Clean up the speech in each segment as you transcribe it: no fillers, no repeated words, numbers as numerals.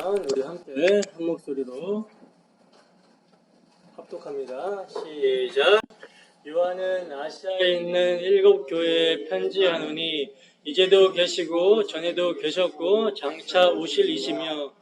그러면 우리 함께 한 목소리로 합독합니다. 시작. 요한은 아시아에 있는 7교회에 편지하노니 이제도 계시고 전에도 계셨고 장차 오실 이시며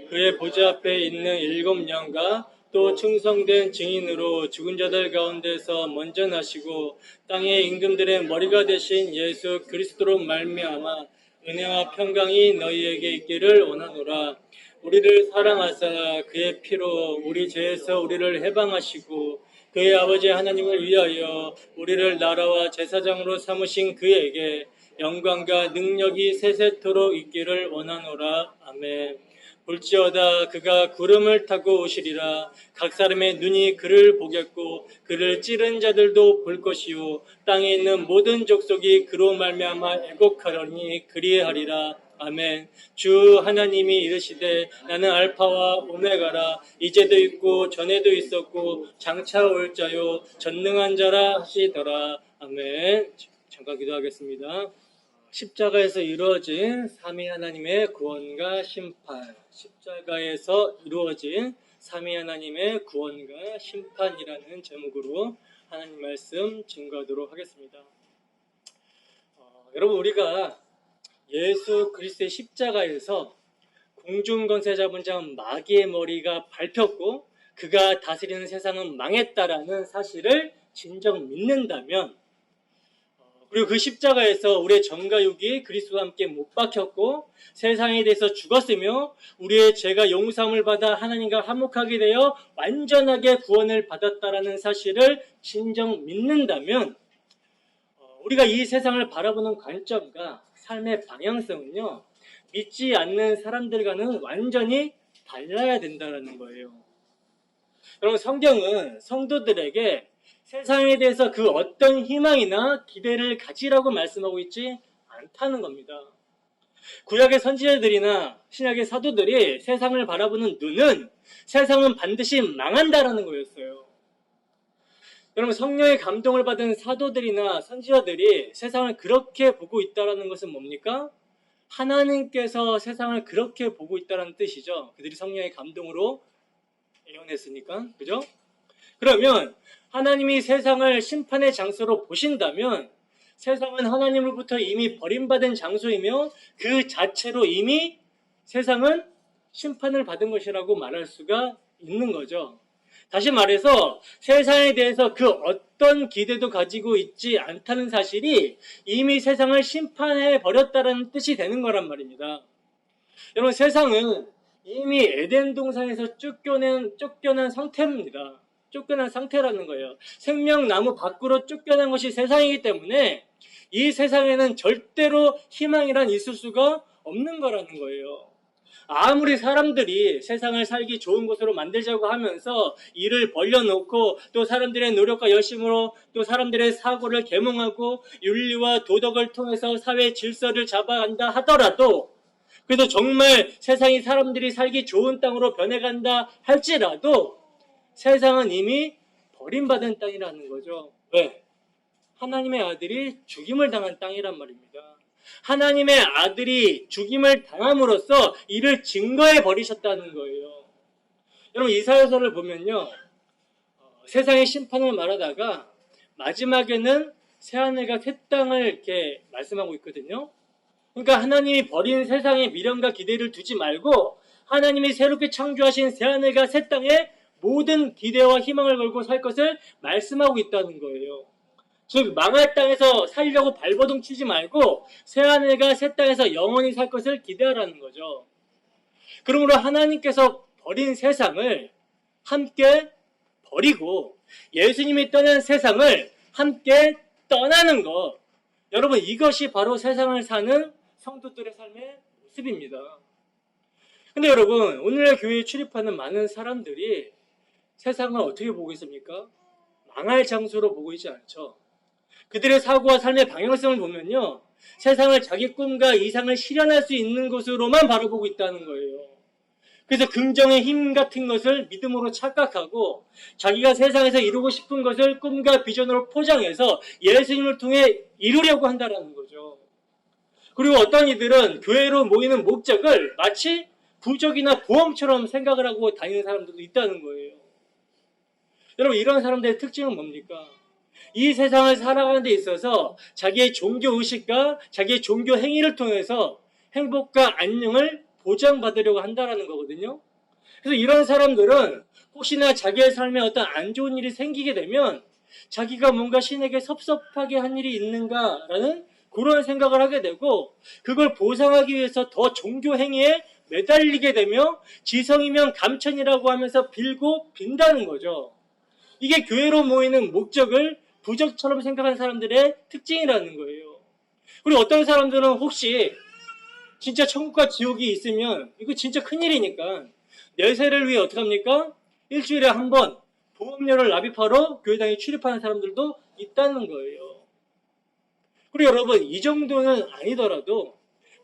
그의 보좌 앞에 있는 7영과 또 충성된 증인으로 죽은 자들 가운데서 먼저 나시고 땅의 임금들의 머리가 되신 예수 그리스도로 말미암아 은혜와 평강이 너희에게 있기를 원하노라. 우리를 사랑하사 그의 피로 우리 죄에서 우리를 해방하시고 그의 아버지 하나님을 위하여 우리를 나라와 제사장으로 삼으신 그에게 영광과 능력이 세세토록 있기를 원하노라. 아멘. 볼지어다 그가 구름을 타고 오시리라. 각 사람의 눈이 그를 보겠고 그를 찌른 자들도 볼 것이요 땅에 있는 모든 족속이 그로 말미암아 애곡하려니 그리하리라. 아멘. 주 하나님이 이르시되 나는 알파와 오메가라. 이제도 있고 전에도 있었고 장차 올 자요 전능한 자라 하시더라. 아멘. 잠깐 기도하겠습니다. 십자가에서 이루어진 삼위 하나님의 구원과 심판, 십자가에서 이루어진 삼위 하나님의 구원과 심판이라는 제목으로 하나님 말씀 증거하도록 하겠습니다. 여러분, 우리가 예수 그리스도의 십자가에서 공중권세 잡은 자 마귀의 머리가 밟혔고 그가 다스리는 세상은 망했다라는 사실을 진정 믿는다면, 그리고 그 십자가에서 우리의 전과 육이 그리스도와 함께 못 박혔고 세상에 대해서 죽었으며 우리의 죄가 용서함을 받아 하나님과 화목하게 되어 완전하게 구원을 받았다라는 사실을 진정 믿는다면, 우리가 이 세상을 바라보는 관점과 삶의 방향성은요, 믿지 않는 사람들과는 완전히 달라야 된다는 거예요. 여러분, 성경은 성도들에게 세상에 대해서 그 어떤 희망이나 기대를 가지라고 말씀하고 있지 않다는 겁니다. 구약의 선지자들이나 신약의 사도들이 세상을 바라보는 눈은 세상은 반드시 망한다라는 거였어요. 여러분, 성령의 감동을 받은 사도들이나 선지자들이 세상을 그렇게 보고 있다는 것은 뭡니까? 하나님께서 세상을 그렇게 보고 있다는 뜻이죠. 그들이 성령의 감동으로 예언했으니까. 그죠? 그러면 하나님이 세상을 심판의 장소로 보신다면 세상은 하나님으로부터 이미 버림받은 장소이며 그 자체로 이미 세상은 심판을 받은 것이라고 말할 수가 있는 거죠. 다시 말해서 세상에 대해서 그 어떤 기대도 가지고 있지 않다는 사실이 이미 세상을 심판해 버렸다는 뜻이 되는 거란 말입니다. 여러분, 세상은 이미 에덴 동산에서 쫓겨난 상태입니다. 쫓겨난 상태라는 거예요. 생명나무 밖으로 쫓겨난 것이 세상이기 때문에 이 세상에는 절대로 희망이란 있을 수가 없는 거라는 거예요. 아무리 사람들이 세상을 살기 좋은 곳으로 만들자고 하면서 일을 벌려놓고 또 사람들의 노력과 열심으로 또 사람들의 사고를 계몽하고 윤리와 도덕을 통해서 사회 질서를 잡아간다 하더라도, 그래도 정말 세상이 사람들이 살기 좋은 땅으로 변해간다 할지라도 세상은 이미 버림받은 땅이라는 거죠. 왜? 하나님의 아들이 죽임을 당한 땅이란 말입니다. 하나님의 아들이 죽임을 당함으로써 이를 증거해 버리셨다는 거예요. 여러분, 이사야서를 보면요, 세상의 심판을 말하다가 마지막에는 새하늘과 새 땅을 이렇게 말씀하고 있거든요. 그러니까 하나님이 버린 세상에 미련과 기대를 두지 말고 하나님이 새롭게 창조하신 새하늘과 새 땅에 모든 기대와 희망을 걸고 살 것을 말씀하고 있다는 거예요. 즉, 망할 땅에서 살려고 발버둥 치지 말고 새하늘과 새 땅에서 영원히 살 것을 기대하라는 거죠. 그러므로 하나님께서 버린 세상을 함께 버리고 예수님이 떠난 세상을 함께 떠나는 것, 여러분, 이것이 바로 세상을 사는 성도들의 삶의 모습입니다. 근데 여러분, 오늘날 교회에 출입하는 많은 사람들이 세상을 어떻게 보고 있습니까? 망할 장소로 보고 있지 않죠. 그들의 사고와 삶의 방향성을 보면요, 세상을 자기 꿈과 이상을 실현할 수 있는 것으로만 바라보고 있다는 거예요. 그래서 긍정의 힘 같은 것을 믿음으로 착각하고 자기가 세상에서 이루고 싶은 것을 꿈과 비전으로 포장해서 예수님을 통해 이루려고 한다는 거죠. 그리고 어떤 이들은 교회로 모이는 목적을 마치 부적이나 보험처럼 생각을 하고 다니는 사람들도 있다는 거예요. 여러분, 이런 사람들의 특징은 뭡니까? 이 세상을 살아가는 데 있어서 자기의 종교 의식과 자기의 종교 행위를 통해서 행복과 안녕을 보장받으려고 한다는 거거든요. 그래서 이런 사람들은 혹시나 자기의 삶에 어떤 안 좋은 일이 생기게 되면 자기가 뭔가 신에게 섭섭하게 한 일이 있는가라는 그런 생각을 하게 되고, 그걸 보상하기 위해서 더 종교 행위에 매달리게 되며 지성이면 감천이라고 하면서 빌고 빈다는 거죠. 이게 교회로 모이는 목적을 부적처럼 생각하는 사람들의 특징이라는 거예요. 그리고 어떤 사람들은 혹시 진짜 천국과 지옥이 있으면 이거 진짜 큰일이니까 내세를 위해 어떻게 합니까? 일주일에 한 번 보험료를 납입하러 교회당에 출입하는 사람들도 있다는 거예요. 그리고 여러분, 이 정도는 아니더라도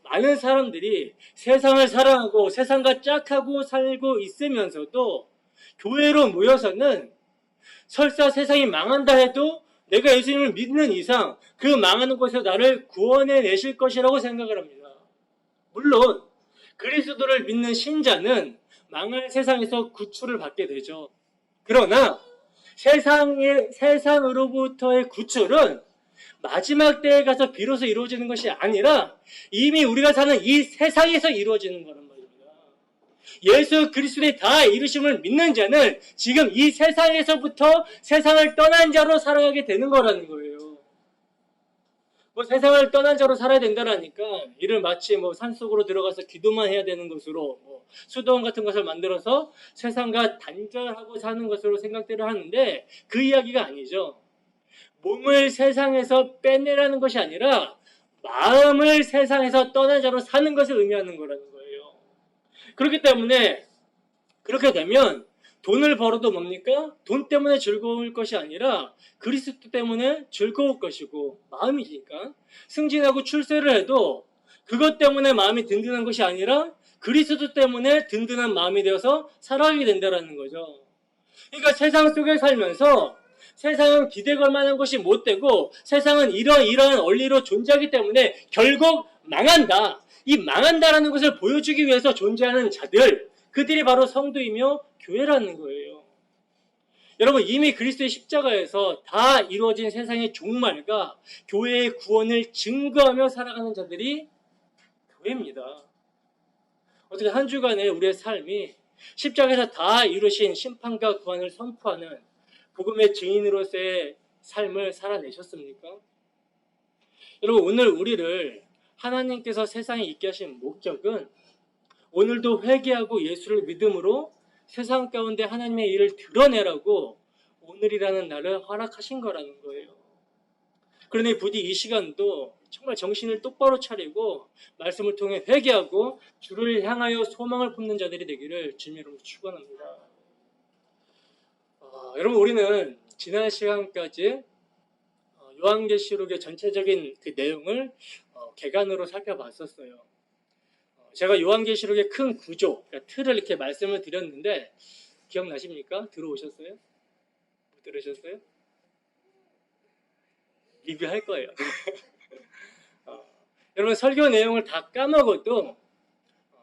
많은 사람들이 세상을 사랑하고 세상과 짝하고 살고 있으면서도 교회로 모여서는 설사 세상이 망한다 해도 내가 예수님을 믿는 이상 그 망하는 곳에서 나를 구원해 내실 것이라고 생각을 합니다. 물론 그리스도를 믿는 신자는 망할 세상에서 구출을 받게 되죠. 그러나 세상으로부터의 구출은 마지막 때에 가서 비로소 이루어지는 것이 아니라 이미 우리가 사는 이 세상에서 이루어지는 거란 말입니다. 예수 그리스도의 다 이루심을 믿는 자는 지금 이 세상에서부터 세상을 떠난 자로 살아가게 되는 거라는 거예요. 뭐 세상을 떠난 자로 살아야 된다라니까 이를 마치 뭐 산속으로 들어가서 기도만 해야 되는 것으로 뭐 수도원 같은 것을 만들어서 세상과 단절하고 사는 것으로 생각들을 하는데, 그 이야기가 아니죠. 몸을 세상에서 빼내라는 것이 아니라 마음을 세상에서 떠난 자로 사는 것을 의미하는 거라는 거예요. 그렇기 때문에 그렇게 되면 돈을 벌어도 뭡니까? 돈 때문에 즐거울 것이 아니라 그리스도 때문에 즐거울 것이고, 마음이니까 승진하고 출세를 해도 그것 때문에 마음이 든든한 것이 아니라 그리스도 때문에 든든한 마음이 되어서 살아가게 된다는 거죠. 그러니까 세상 속에 살면서 세상은 기대 걸 만한 것이 못 되고 세상은 이러이러한 원리로 존재하기 때문에 결국 망한다. 이 망한다라는 것을 보여주기 위해서 존재하는 자들, 그들이 바로 성도이며 교회라는 거예요. 여러분, 이미 그리스도의 십자가에서 다 이루어진 세상의 종말과 교회의 구원을 증거하며 살아가는 자들이 교회입니다. 어떻게 한 주간의 우리의 삶이 십자가에서 다 이루신 심판과 구원을 선포하는 복음의 증인으로서의 삶을 살아내셨습니까? 여러분, 오늘 우리를 하나님께서 세상에 있게 하신 목적은 오늘도 회개하고 예수를 믿음으로 세상 가운데 하나님의 일을 드러내라고 오늘이라는 날을 허락하신 거라는 거예요. 그러니 부디 이 시간도 정말 정신을 똑바로 차리고 말씀을 통해 회개하고 주를 향하여 소망을 품는 자들이 되기를 주님으로 축원합니다. 여러분, 우리는 지난 시간까지 요한계시록의 전체적인 그 내용을 개관으로 살펴봤었어요. 제가 요한계시록의 큰 구조, 그러니까 틀을 이렇게 말씀을 드렸는데 기억나십니까? 들어오셨어요? 못 들으셨어요? 리뷰할 거예요. 여러분, 설교 내용을 다 까먹어도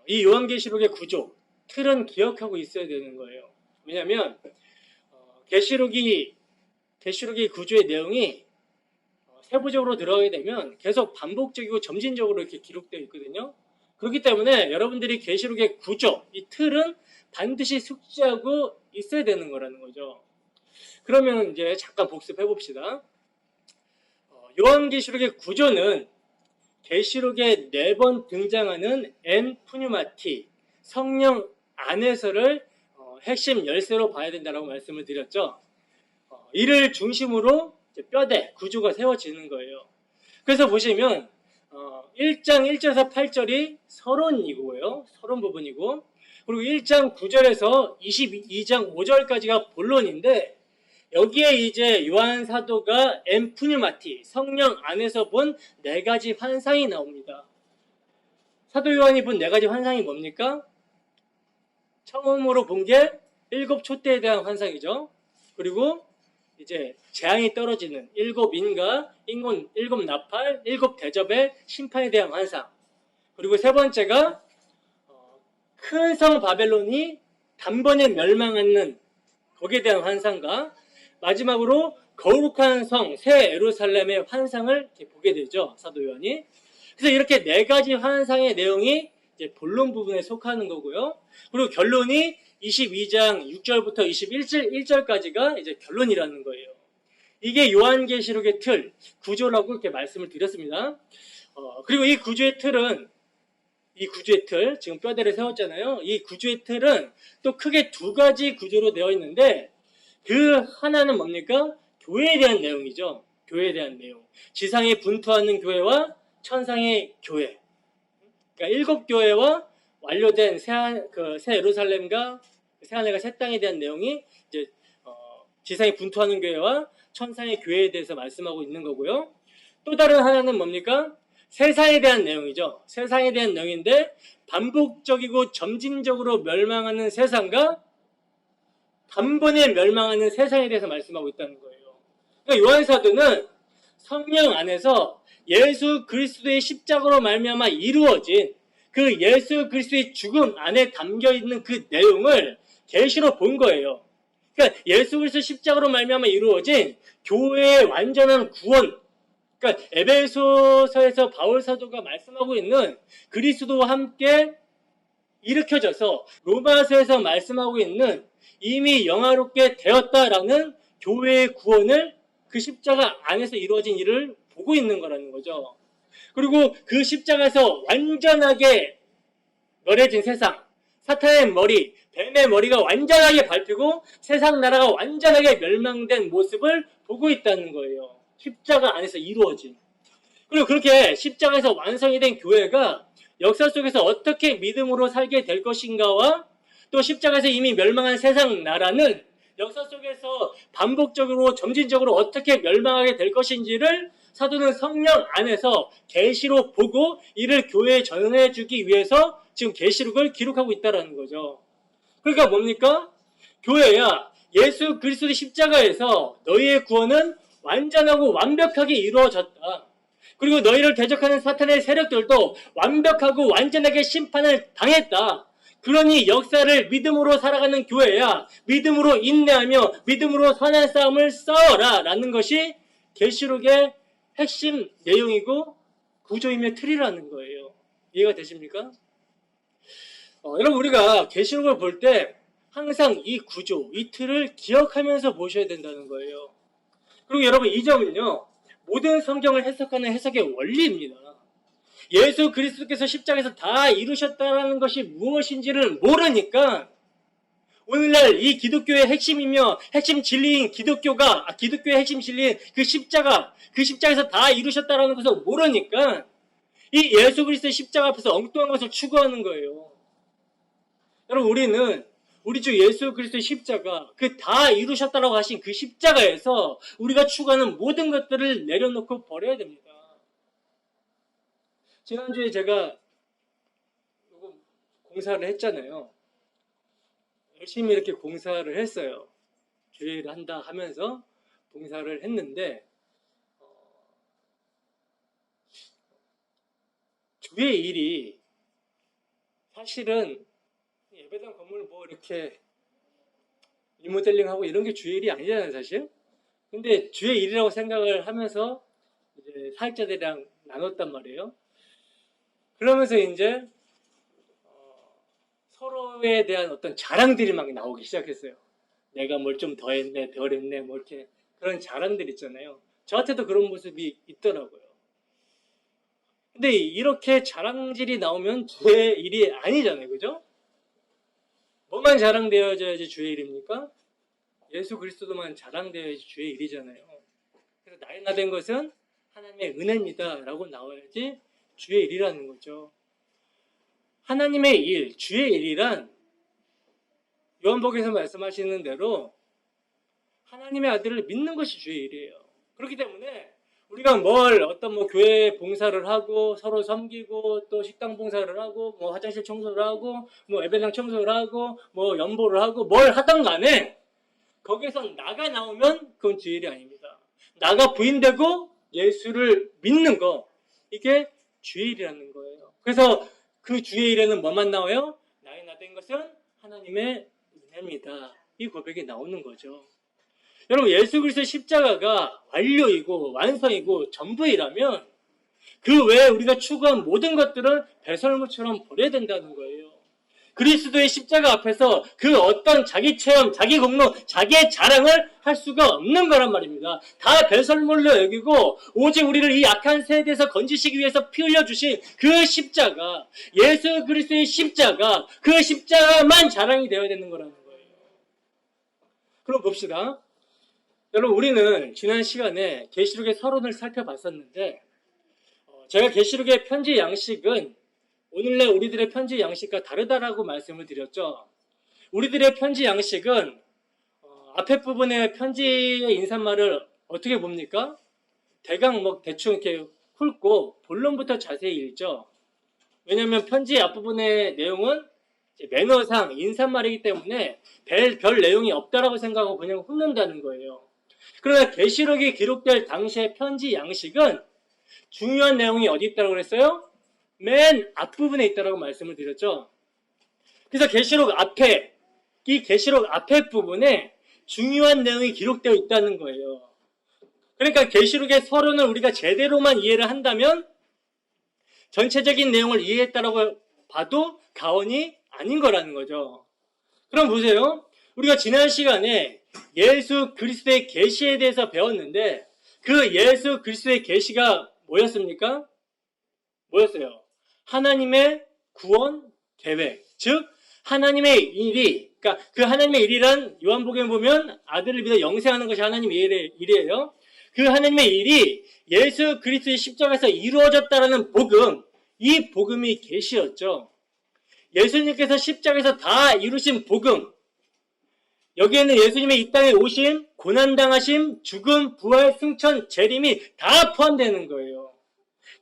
이 요한계시록의 구조, 틀은 기억하고 있어야 되는 거예요. 왜냐하면 계시록의 구조의 내용이 세부적으로 들어가게 되면 계속 반복적이고 점진적으로 이렇게 기록되어 있거든요. 그렇기 때문에 여러분들이 계시록의 구조, 이 틀은 반드시 숙지하고 있어야 되는 거라는 거죠. 그러면 이제 잠깐 복습해 봅시다. 요한계시록의 구조는 계시록에 4번 등장하는 엔 푸뉴마티, 성령 안에서를 핵심 열쇠로 봐야 된다고 말씀을 드렸죠. 이를 중심으로 뼈대, 구조가 세워지는 거예요. 그래서 보시면 1장 1절에서 8절이 서론이고요. 서론 부분이고, 그리고 1장 9절에서 22장 5절까지가 본론인데, 여기에 이제 요한 사도가 엠푸뉴마티, 성령 안에서 본 4가지 환상이 나옵니다. 사도 요한이 본 4가지 환상이 뭡니까? 처음으로 본 게 7 촛대에 대한 환상이죠. 그리고 이제 재앙이 떨어지는 7 인과 7 나팔, 7 대접의 심판에 대한 환상. 그리고 세 번째가 큰 성 바벨론이 단번에 멸망하는 거기에 대한 환상과 마지막으로 거룩한 성 새 예루살렘의 환상을 이렇게 보게 되죠. 사도 요한이. 그래서 이렇게 네 가지 환상의 내용이 이제 본론 부분에 속하는 거고요. 그리고 결론이 22장 6절부터 21절까지가 이제 결론이라는 거예요. 이게 요한계시록의 틀, 구조라고 이렇게 말씀을 드렸습니다. 그리고 이 구조의 틀, 지금 뼈대를 세웠잖아요. 이 구조의 틀은 또 크게 두 가지 구조로 되어 있는데, 그 하나는 뭡니까? 교회에 대한 내용이죠. 교회에 대한 내용. 지상에 분투하는 교회와 천상의 교회. 그러니까 7교회와 완료된 새 예루살렘과 새하늘과 새 땅에 대한 내용이 이제 지상에 분투하는 교회와 천상의 교회에 대해서 말씀하고 있는 거고요. 또 다른 하나는 뭡니까? 세상에 대한 내용이죠. 세상에 대한 내용인데 반복적이고 점진적으로 멸망하는 세상과 단번에 멸망하는 세상에 대해서 말씀하고 있다는 거예요. 그러니까 요한사도는 성령 안에서 예수 그리스도의 십자가로 말미암아 이루어진 그 예수 그리스도의 죽음 안에 담겨 있는 그 내용을 계시로 본 거예요. 그러니까 예수 그리스도 십자가로 말미암아 이루어진 교회의 완전한 구원. 그러니까 에베소서에서 바울 사도가 말씀하고 있는 그리스도와 함께 일으켜져서 로마서에서 말씀하고 있는 이미 영화롭게 되었다라는 교회의 구원을 그 십자가 안에서 이루어진 일을 보고 있는 거라는 거죠. 그리고 그 십자가에서 완전하게 멸해진 세상, 사탄의 머리, 뱀의 머리가 완전하게 밟히고 세상 나라가 완전하게 멸망된 모습을 보고 있다는 거예요. 십자가 안에서 이루어진. 그리고 그렇게 십자가에서 완성이 된 교회가 역사 속에서 어떻게 믿음으로 살게 될 것인가와 또 십자가에서 이미 멸망한 세상 나라는 역사 속에서 반복적으로 점진적으로 어떻게 멸망하게 될 것인지를 사도는 성령 안에서 계시로 보고 이를 교회에 전해주기 위해서 지금 계시록을 기록하고 있다는 거죠. 그러니까 뭡니까? 교회야 예수 그리스도의 십자가에서 너희의 구원은 완전하고 완벽하게 이루어졌다. 그리고 너희를 대적하는 사탄의 세력들도 완벽하고 완전하게 심판을 당했다. 그러니 역사를 믿음으로 살아가는 교회야 믿음으로 인내하며 믿음으로 선한 싸움을 싸워라 라는 것이 계시록의 핵심 내용이고 구조이며 틀이라는 거예요. 이해가 되십니까? 여러분 우리가 계시록을 볼 때 항상 이 구조, 이 틀을 기억하면서 보셔야 된다는 거예요. 그리고 여러분 이 점은요 모든 성경을 해석하는 해석의 원리입니다. 예수 그리스도께서 십자가에서 다 이루셨다는 것이 무엇인지를 모르니까 오늘날 이 기독교의 핵심이며 핵심 진리인 기독교의 핵심 진리인 그 십자가에서 다 이루셨다는 것을 모르니까 이 예수 그리스도의 십자가 앞에서 엉뚱한 것을 추구하는 거예요. 여러분 우리는 우리 주 예수 그리스도의 십자가 그 다 이루셨다라고 하신 그 십자가에서 우리가 추구하는 모든 것들을 내려놓고 버려야 됩니다. 지난주에 제가 공사를 했잖아요. 열심히 이렇게 공사를 했어요. 주일을 한다 하면서 공사를 했는데 주의 일이 사실은 예배당 건물 뭐 이렇게 리모델링하고 이런 게 주의 일이 아니잖아요, 사실. 근데 주의 일이라고 생각을 하면서 이제 사역자들이랑 나눴단 말이에요. 그러면서 이제 서로에 대한 어떤 자랑들이 막 나오기 시작했어요. 내가 뭘 좀 더 했네, 덜 했네, 뭐 이렇게 그런 자랑들 있잖아요. 저한테도 그런 모습이 있더라고요. 근데 이렇게 자랑질이 나오면 주의 일이 아니잖아요, 그죠? 뭐만 자랑되어져야지 주의 일입니까? 예수 그리스도만 자랑되어야지 주의 일이잖아요. 그래서 나의 나 된 것은 하나님의 은혜입니다 라고 나와야지 주의 일이라는 거죠. 하나님의 일, 주의 일이란 요한복음에서 말씀하시는 대로 하나님의 아들을 믿는 것이 주의 일이에요. 그렇기 때문에 우리가 어떤 교회 봉사를 하고 서로 섬기고 또 식당 봉사를 하고 화장실 청소를 하고 예배당 청소를 하고 연보를 하고 뭘 하던 간에 거기에서 나가 나오면 그건 주의 일이 아닙니다. 나가 부인되고 예수를 믿는 거 이게 주의 일이라는 거예요. 그래서 그 주의 일에는 뭐만 나와요? 나에 나된 것은 하나님의 은혜입니다. 이 고백이 나오는 거죠. 여러분, 예수 그리스도의 십자가가 완료이고 완성이고 전부이라면 그 외에 우리가 추구한 모든 것들은 배설물처럼 버려야 된다는 거예요. 그리스도의 십자가 앞에서 그 어떤 자기 체험, 자기 공로, 자기의 자랑을 할 수가 없는 거란 말입니다. 다 배설물로 여기고 오직 우리를 이 악한 세대에서 건지시기 위해서 피 흘려주신 그 십자가, 예수 그리스도의 십자가, 그 십자가만 자랑이 되어야 되는 거라는 거예요. 그럼 봅시다. 여러분, 우리는 지난 시간에 계시록의 서론을 살펴봤었는데 제가 계시록의 편지 양식은 오늘날 우리들의 편지 양식과 다르다라고 말씀을 드렸죠. 우리들의 편지 양식은 앞에 부분의 편지의 인사말을 어떻게 봅니까? 대강 대충 이렇게 훑고 본론부터 자세히 읽죠. 왜냐하면 편지 앞부분의 내용은 매너상 인사말이기 때문에 별 내용이 없다라고 생각하고 그냥 훑는다는 거예요. 그러나 계시록이 기록될 당시의 편지 양식은 중요한 내용이 어디 있다고 그랬어요? 맨 앞부분에 있다고 말씀을 드렸죠. 그래서 계시록 앞에, 이 계시록 앞에 부분에 중요한 내용이 기록되어 있다는 거예요. 그러니까 계시록의 서론을 우리가 제대로만 이해를 한다면 전체적인 내용을 이해했다라고 봐도 가언이 아닌 거라는 거죠. 그럼 보세요. 우리가 지난 시간에 예수 그리스도의 계시에 대해서 배웠는데 그 예수 그리스도의 계시가 뭐였습니까? 뭐였어요? 하나님의 구원 계획, 즉 하나님의 일이, 그러니까 그 하나님의 일이란 요한복음에 보면 아들을 믿어 영생하는 것이 하나님의 일이에요. 그 하나님의 일이 예수 그리스도의 십자가에서 이루어졌다라는 복음, 이 복음이 계시였죠. 예수님께서 십자가에서 다 이루신 복음, 여기에는 예수님의 이 땅에 오심, 고난당하심, 죽음, 부활, 승천, 재림이 다 포함되는 거예요.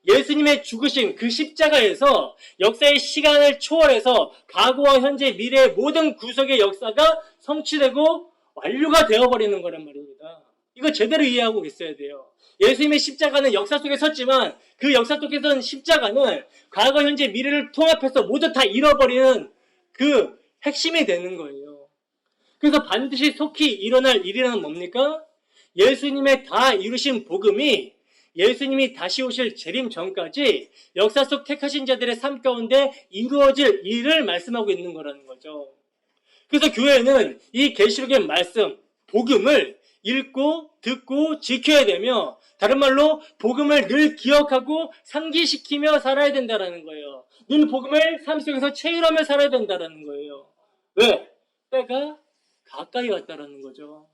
예수님의 죽으심, 그 십자가에서 역사의 시간을 초월해서 과거와 현재, 미래의 모든 구속의 역사가 성취되고 완료가 되어버리는 거란 말입니다. 이거 제대로 이해하고 있어야 돼요. 예수님의 십자가는 역사 속에 섰지만 그 역사 속에 선 십자가는 과거, 현재, 미래를 통합해서 모두 다 잃어버리는 그 핵심이 되는 거예요. 그래서 반드시 속히 일어날 일이라는 뭡니까? 예수님의 다 이루신 복음이 예수님이 다시 오실 재림 전까지 역사 속 택하신 자들의 삶 가운데 이루어질 일을 말씀하고 있는 거라는 거죠. 그래서 교회는 이 계시록의 말씀, 복음을 읽고 듣고 지켜야 되며 다른 말로 복음을 늘 기억하고 상기시키며 살아야 된다는 거예요. 늘 복음을 삶 속에서 체휼하며 살아야 된다는 거예요. 왜? 때가 가까이 왔다는 거죠.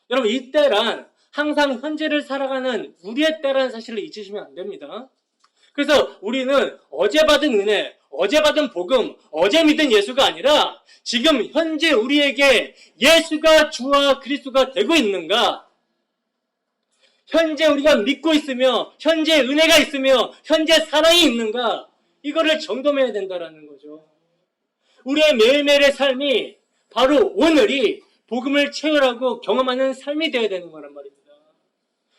여러분, 이 때란 항상 현재를 살아가는 우리의 때라는 사실을 잊으시면 안 됩니다. 그래서 우리는 어제 받은 은혜, 어제 받은 복음, 어제 믿은 예수가 아니라 지금 현재 우리에게 예수가 주와 그리스도가 되고 있는가? 현재 우리가 믿고 있으며 현재 은혜가 있으며 현재 사랑이 있는가? 이거를 점검해야 된다는 거죠. 우리의 매일매일의 삶이 바로 오늘이 복음을 체험하고 경험하는 삶이 되어야 되는 거란 말입니다.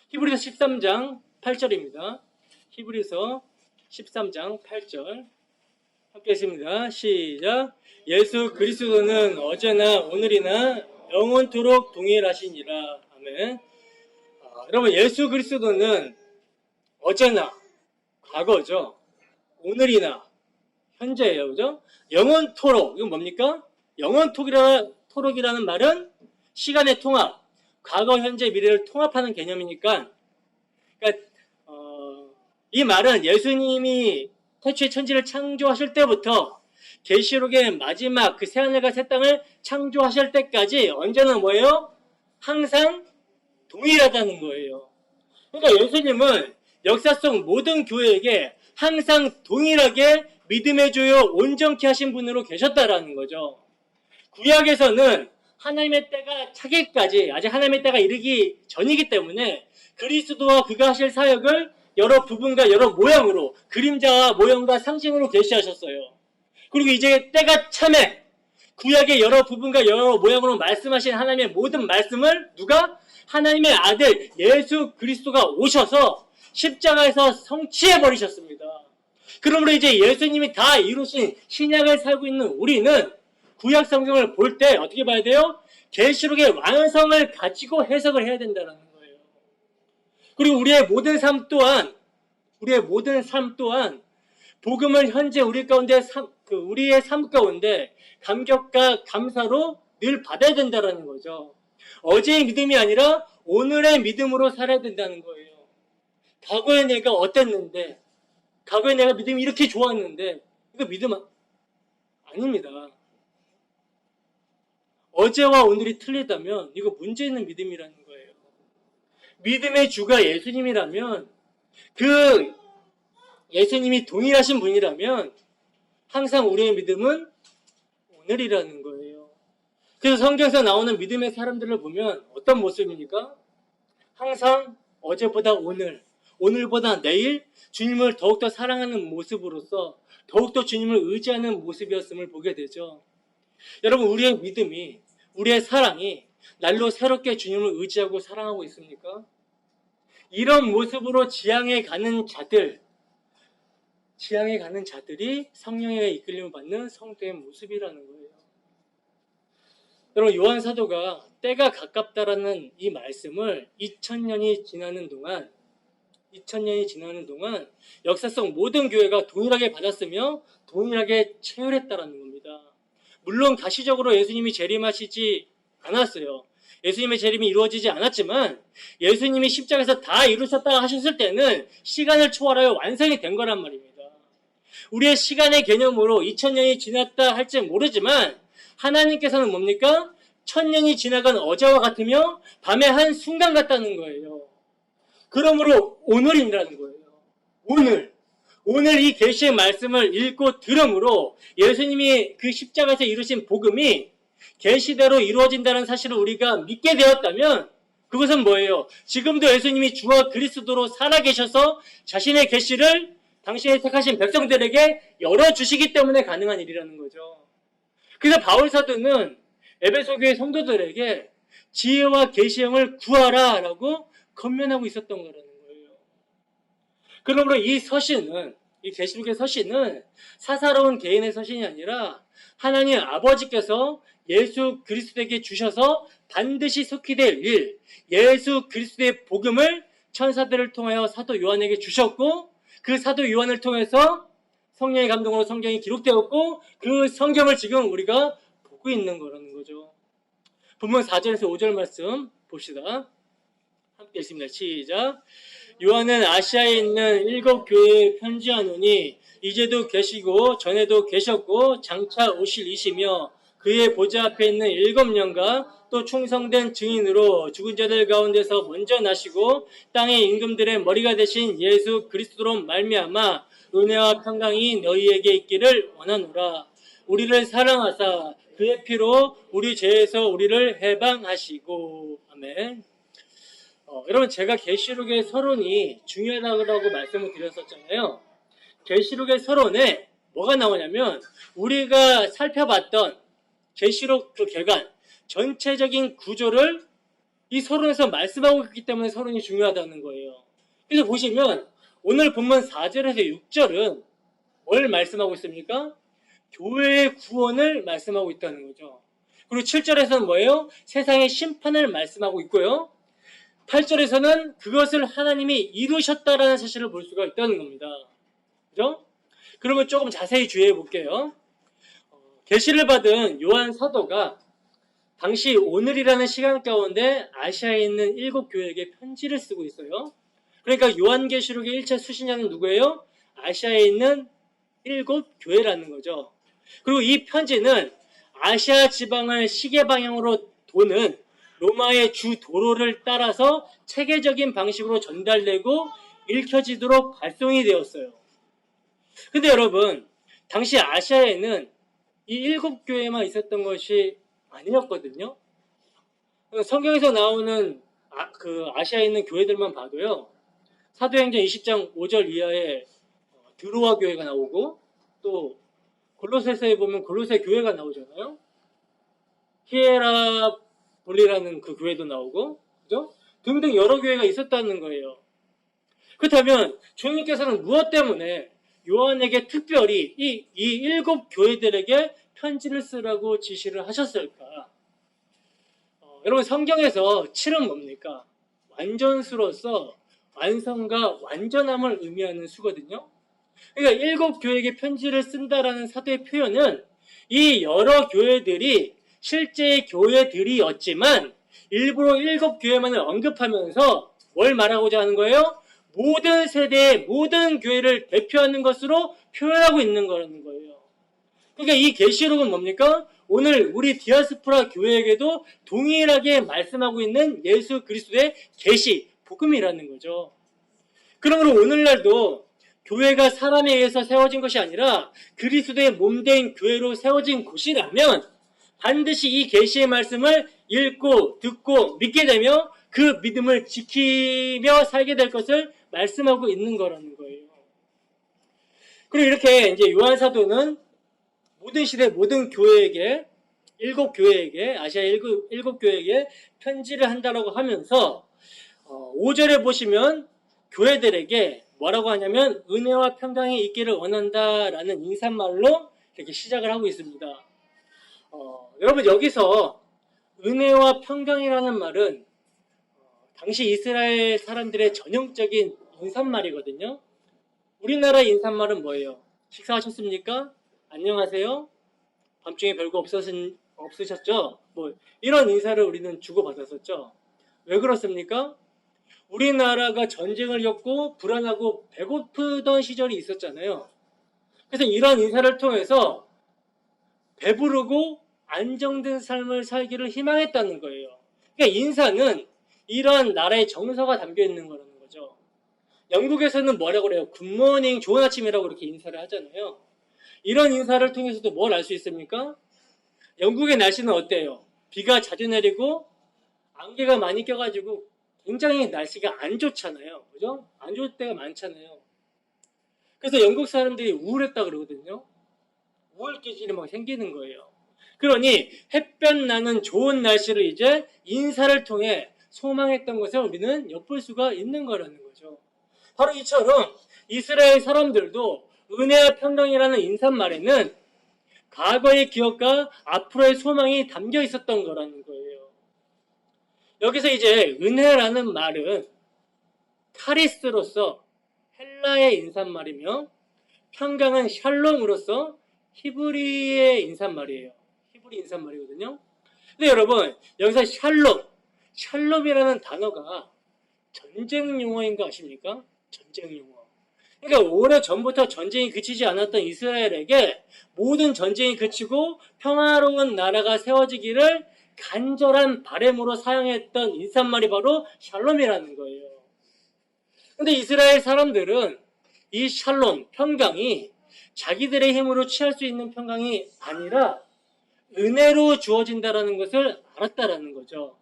히브리서 13장 8절입니다. 히브리서 13장 8절 함께 했습니다. 시작. 예수 그리스도는 어제나 오늘이나 영원토록 동일하시니라. 아멘. 여러분, 예수 그리스도는 어제나 과거죠. 오늘이나 현재예요. 그죠? 영원토록. 이건 뭡니까? 영원토록이라는 말은 시간의 통합, 과거, 현재, 미래를 통합하는 개념이니까, 그러니까 이 말은 예수님이 태초에 천지를 창조하실 때부터 계시록의 마지막 그 새하늘과 새 땅을 창조하실 때까지 언제나 뭐예요? 항상 동일하다는 거예요. 그러니까 예수님은 역사 속 모든 교회에게 항상 동일하게 믿음의 주요 온전케 하신 분으로 계셨다라는 거죠. 구약에서는 하나님의 때가 차기까지 아직 하나님의 때가 이르기 전이기 때문에 그리스도와 그가 하실 사역을 여러 부분과 여러 모양으로 그림자와 모형과 상징으로 계시하셨어요. 그리고 이제 때가 참에 구약의 여러 부분과 여러 모양으로 말씀하신 하나님의 모든 말씀을 누가? 하나님의 아들 예수 그리스도가 오셔서 십자가에서 성취해 버리셨습니다. 그러므로 이제 예수님이 다 이루신 신약을 살고 있는 우리는 구약 성경을 볼 때 어떻게 봐야 돼요? 계시록의 완성을 가지고 해석을 해야 된다는 거예요. 그리고 우리의 모든 삶 또한 복음을 현재 우리의 삶 가운데 감격과 감사로 늘 받아야 된다는 거죠. 어제의 믿음이 아니라 오늘의 믿음으로 살아야 된다는 거예요. 과거에 내가 어땠는데, 과거에 내가 믿음이 이렇게 좋았는데, 이거 믿음 아닙니다. 어제와 오늘이 틀리다면 이거 문제 있는 믿음이라는 거예요. 믿음의 주가 예수님이라면, 그 예수님이 동일하신 분이라면 항상 우리의 믿음은 오늘이라는 거예요. 그래서 성경에서 나오는 믿음의 사람들을 보면 어떤 모습입니까? 항상 어제보다 오늘, 오늘보다 내일 주님을 더욱더 사랑하는 모습으로서 더욱더 주님을 의지하는 모습이었음을 보게 되죠. 여러분, 우리의 믿음이, 우리의 사랑이 날로 새롭게 주님을 의지하고 사랑하고 있습니까? 이런 모습으로 지향해 가는 자들이 성령의 이끌림을 받는 성도의 모습이라는 거예요. 여러분, 요한 사도가 때가 가깝다라는 이 말씀을 2000년이 지나는 동안 역사 속 모든 교회가 동일하게 받았으며 동일하게 체결했다라는 겁니다. 물론 가시적으로 예수님이 재림하시지 않았어요. 예수님의 재림이 이루어지지 않았지만 예수님이 십자가에서 다 이루셨다 하셨을 때는 시간을 초월하여 완성이 된 거란 말입니다. 우리의 시간의 개념으로 2000년이 지났다 할지 모르지만 하나님께서는 뭡니까? 1000년이 지나간 어제와 같으며 밤의 한 순간 같다는 거예요. 그러므로 오늘이라는 거예요. 오늘 이 계시의 말씀을 읽고 들음으로 예수님이 그 십자가에서 이루신 복음이 계시대로 이루어진다는 사실을 우리가 믿게 되었다면 그것은 뭐예요? 지금도 예수님이 주와 그리스도로 살아계셔서 자신의 계시를 당신의 택하신 백성들에게 열어주시기 때문에 가능한 일이라는 거죠. 그래서 바울 사도는 에베소 교회 성도들에게 지혜와 계시형을 구하라 라고 권면하고 있었던 거라는 거예요. 그러므로 이 계시록의 서신은 사사로운 개인의 서신이 아니라 하나님 아버지께서 예수 그리스도에게 주셔서 반드시 속히 될 일, 예수 그리스도의 복음을 천사들을 통하여 사도 요한에게 주셨고 그 사도 요한을 통해서 성령의 감동으로 성경이 기록되었고 그 성경을 지금 우리가 보고 있는 거라는 거죠. 본문 4절에서 5절 말씀 봅시다. 함께 읽습니다. 시작. 요한은 아시아에 있는 7 교회에 편지하노니 이제도 계시고 전에도 계셨고 장차 오실 이시며 그의 보좌 앞에 있는 7년과 또 충성된 증인으로 죽은 자들 가운데서 먼저 나시고 땅의 임금들의 머리가 되신 예수 그리스도로 말미암아 은혜와 평강이 너희에게 있기를 원하노라. 우리를 사랑하사 그의 피로 우리 죄에서 우리를 해방하시고. 아멘. 여러분, 제가 계시록의 서론이 중요하다고 말씀을 드렸었잖아요. 계시록의 서론에 뭐가 나오냐면 우리가 살펴봤던 계시록 그 개관 전체적인 구조를 이 서론에서 말씀하고 있기 때문에 서론이 중요하다는 거예요. 그래서 보시면 오늘 본문 4절에서 6절은 뭘 말씀하고 있습니까? 교회의 구원을 말씀하고 있다는 거죠. 그리고 7절에서는 뭐예요? 세상의 심판을 말씀하고 있고요. 8절에서는 그것을 하나님이 이루셨다라는 사실을 볼 수가 있다는 겁니다. 그죠? 그러면 조금 자세히 주의해 볼게요. 계시를 받은 요한 사도가 당시 오늘이라는 시간 가운데 아시아에 있는 7 교회에게 편지를 쓰고 있어요. 그러니까 요한계시록의 1차 수신자는 누구예요? 아시아에 있는 7 교회라는 거죠. 그리고 이 편지는 아시아 지방을 시계 방향으로 도는 로마의 주 도로를 따라서 체계적인 방식으로 전달되고 읽혀지도록 발송이 되었어요. 근데 여러분, 당시 아시아에는 이 7 교회만 있었던 것이 아니었거든요. 성경에서 나오는 아시아에 있는 교회들만 봐도요. 사도행전 20장 5절 이하에 드로아 교회가 나오고 또 골로새서에 보면 골로새 교회가 나오잖아요. 히에라볼리라는 그 교회도 나오고, 그죠? 등등 여러 교회가 있었다는 거예요. 그렇다면 주님께서는 무엇 때문에 요한에게 특별히 이 일곱 교회들에게 편지를 쓰라고 지시를 하셨을까? 여러분, 성경에서 7은 뭡니까? 완전수로서 완성과 완전함을 의미하는 수거든요. 그러니까 일곱 교회에게 편지를 쓴다라는 사도의 표현은 이 여러 교회들이 실제 교회들이었지만 일부러 일곱 교회만을 언급하면서 뭘 말하고자 하는 거예요? 모든 세대의 모든 교회를 대표하는 것으로 표현하고 있는 거라는 거예요. 그러니까 이 계시록은 뭡니까? 오늘 우리 디아스포라 교회에게도 동일하게 말씀하고 있는 예수 그리스도의 계시, 복음이라는 거죠. 그러므로 오늘날도 교회가 사람에 의해서 세워진 것이 아니라 그리스도의 몸된 교회로 세워진 곳이라면 반드시 이 계시의 말씀을 읽고 듣고 믿게 되며 그 믿음을 지키며 살게 될 것을 말씀하고 있는 거라는 거예요. 그리고 이렇게 이제 요한 사도는 모든 시대 모든 교회에게 일곱 교회에게 아시아 일곱 교회에게 편지를 한다라고 하면서 5절에 보시면 교회들에게 뭐라고 하냐면 은혜와 평강이 있기를 원한다라는 인사말로 이렇게 시작을 하고 있습니다. 여러분, 여기서 은혜와 평강이라는 말은 당시 이스라엘 사람들의 전형적인 인사말이거든요. 우리나라 인사말은 뭐예요? 식사하셨습니까? 안녕하세요? 밤중에 별거 없으셨죠? 뭐 이런 인사를 우리는 주고받았었죠. 왜 그렇습니까? 우리나라가 전쟁을 겪고 불안하고 배고프던 시절이 있었잖아요. 그래서 이런 인사를 통해서 배부르고 안정된 삶을 살기를 희망했다는 거예요. 그러니까 인사는 이런 나라의 정서가 담겨 있는 거라는 거죠. 영국에서는 뭐라고 그래요? 굿모닝, 좋은 아침이라고 이렇게 인사를 하잖아요. 이런 인사를 통해서도 뭘 알 수 있습니까? 영국의 날씨는 어때요? 비가 자주 내리고 안개가 많이 껴가지고 굉장히 날씨가 안 좋잖아요. 그죠? 안 좋을 때가 많잖아요. 그래서 영국 사람들이 우울했다 그러거든요. 우울기질이 막 생기는 거예요. 그러니 햇볕 나는 좋은 날씨를 이제 인사를 통해 소망했던 것을 우리는 엿볼 수가 있는 거라는 거죠. 바로 이처럼 이스라엘 사람들도 은혜와 평강이라는 인사말에는 과거의 기억과 앞으로의 소망이 담겨 있었던 거라는 거예요. 여기서 이제 은혜라는 말은 카리스로서 헬라의 인사말이며 평강은 샬롬으로서 히브리의 인사말이에요. 히브리 인사말이거든요. 근데 여러분, 여기서 샬롬이라는 단어가 전쟁 용어인 거 아십니까? 전쟁 용어. 그러니까 오래전부터 전쟁이 그치지 않았던 이스라엘에게 모든 전쟁이 그치고 평화로운 나라가 세워지기를 간절한 바람으로 사용했던 인사말이 바로 샬롬이라는 거예요. 근데 이스라엘 사람들은 이 샬롬, 평강이 자기들의 힘으로 취할 수 있는 평강이 아니라 은혜로 주어진다라는 것을 알았다라는 거죠.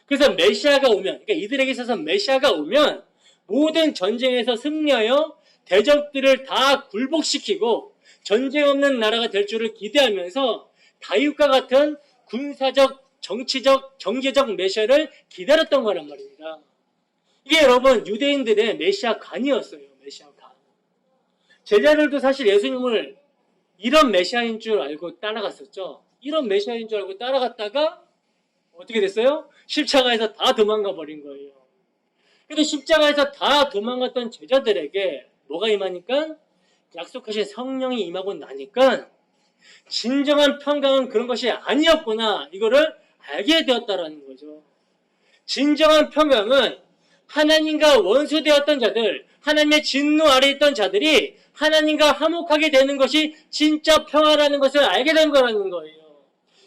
그래서 메시아가 오면, 그러니까 이들에게 있어서 메시아가 오면 모든 전쟁에서 승리하여 대적들을 다 굴복시키고 전쟁 없는 나라가 될 줄을 기대하면서 다윗과 같은 군사적, 정치적, 경제적 메시아를 기다렸던 거란 말입니다. 이게 여러분 유대인들의 메시아관이었어요. 메시아관. 제자들도 사실 예수님을 이런 메시아인 줄 알고 따라갔었죠. 이런 메시아인 줄 알고 따라갔다가 어떻게 됐어요? 십자가에서 다 도망가 버린 거예요. 근데 십자가에서 다 도망갔던 제자들에게 뭐가 임하니까? 약속하신 성령이 임하고 나니까 진정한 평강은 그런 것이 아니었구나, 이거를 알게 되었다라는 거죠. 진정한 평강은 하나님과 원수되었던 자들, 하나님의 진노 아래 있던 자들이 하나님과 화목하게 되는 것이 진짜 평화라는 것을 알게 된 거라는 거예요.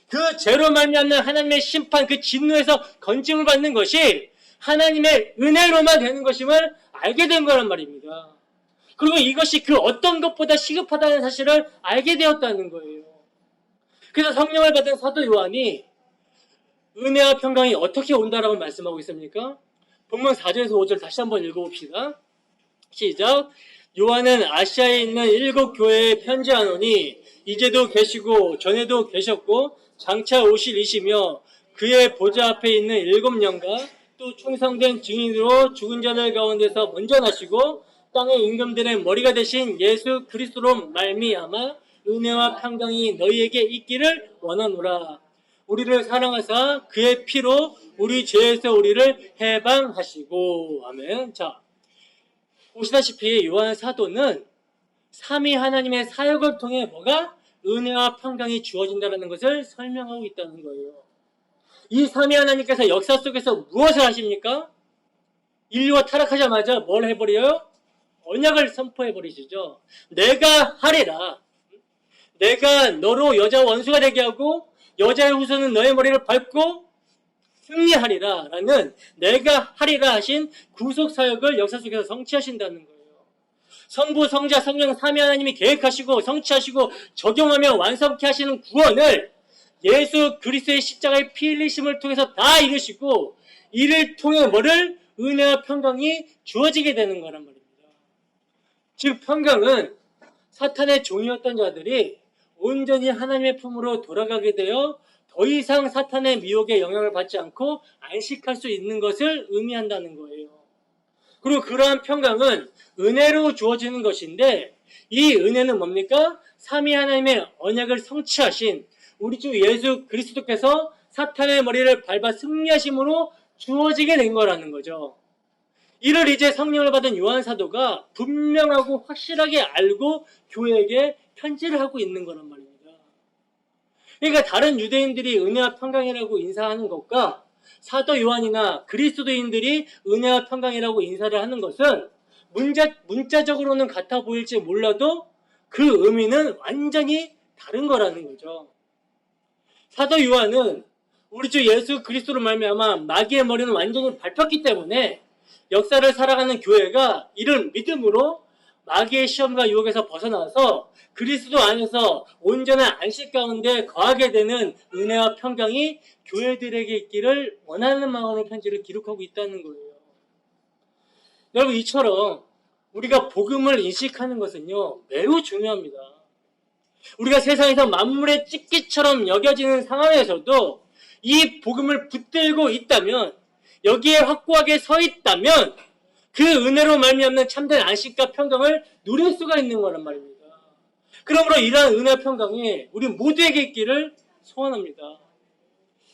그 죄로 말미암는 하나님의 심판, 그 진노에서 건짐을 받는 것이 하나님의 은혜로만 되는 것임을 알게 된 거란 말입니다. 그리고 이것이 그 어떤 것보다 시급하다는 사실을 알게 되었다는 거예요. 그래서 성령을 받은 사도 요한이 은혜와 평강이 어떻게 온다라고 말씀하고 있습니까? 본문 4절에서 5절 다시 한번 읽어봅시다. 시작. 요한은 아시아에 있는 7 교회에 편지하노니 이제도 계시고 전에도 계셨고 장차 오실 이시며 그의 보좌 앞에 있는 7년과 또 충성된 증인으로 죽은 자들 가운데서 먼저 나시고 땅의 임금들의 머리가 되신 예수 그리스도로 말미암아 은혜와 평강이 너희에게 있기를 원하노라. 우리를 사랑하사 그의 피로 우리 죄에서 우리를 해방하시고. 아멘. 자, 보시다시피 요한 사도는 삼위 하나님의 사역을 통해 뭐가? 은혜와 평강이 주어진다는 것을 설명하고 있다는 거예요. 이 삼위 하나님께서 역사 속에서 무엇을 하십니까? 인류가 타락하자마자 뭘 해버려요? 언약을 선포해버리시죠. 내가 하리라. 내가 너로 여자 원수가 되게 하고 여자의 후손은 너의 머리를 밟고 승리하리라 라는 내가 하리라 하신 구속사역을 역사 속에서 성취하신다는 거예요. 성부, 성자, 성령 삼위 하나님이 계획하시고 성취하시고 적용하며 완성케 하시는 구원을 예수 그리스도의 십자가의 피 흘리심을 통해서 다 이루시고 이를 통해 뭐를? 은혜와 평강이 주어지게 되는 거란 말입니다. 즉 평강은 사탄의 종이었던 자들이 온전히 하나님의 품으로 돌아가게 되어 더 이상 사탄의 미혹에 영향을 받지 않고 안식할 수 있는 것을 의미한다는 거예요. 그리고 그러한 평강은 은혜로 주어지는 것인데 이 은혜는 뭡니까? 삼위 하나님의 언약을 성취하신 우리 주 예수 그리스도께서 사탄의 머리를 밟아 승리하심으로 주어지게 된 거라는 거죠. 이를 이제 성령을 받은 요한 사도가 분명하고 확실하게 알고 교회에게 편지를 하고 있는 거란 말입니다. 그러니까 다른 유대인들이 은혜와 평강이라고 인사하는 것과 사도 요한이나 그리스도인들이 은혜와 평강이라고 인사를 하는 것은 문자적으로는 같아 보일지 몰라도 그 의미는 완전히 다른 거라는 거죠. 사도 요한은 우리 주 예수 그리스도로 말미암아 마귀의 머리는 완전히 밟혔기 때문에 역사를 살아가는 교회가 이를 믿음으로 마귀의 시험과 유혹에서 벗어나서 그리스도 안에서 온전한 안식 가운데 거하게 되는 은혜와 평강이 교회들에게 있기를 원하는 마음으로 편지를 기록하고 있다는 거예요. 여러분, 이처럼 우리가 복음을 인식하는 것은요 매우 중요합니다. 우리가 세상에서 만물의 찢기처럼 여겨지는 상황에서도 이 복음을 붙들고 있다면, 여기에 확고하게 서 있다면 그 은혜로 말미암는 참된 안식과 평강을 누릴 수가 있는 거란 말입니다. 그러므로 이러한 은혜와 평강이 우리 모두에게 있기를 소원합니다.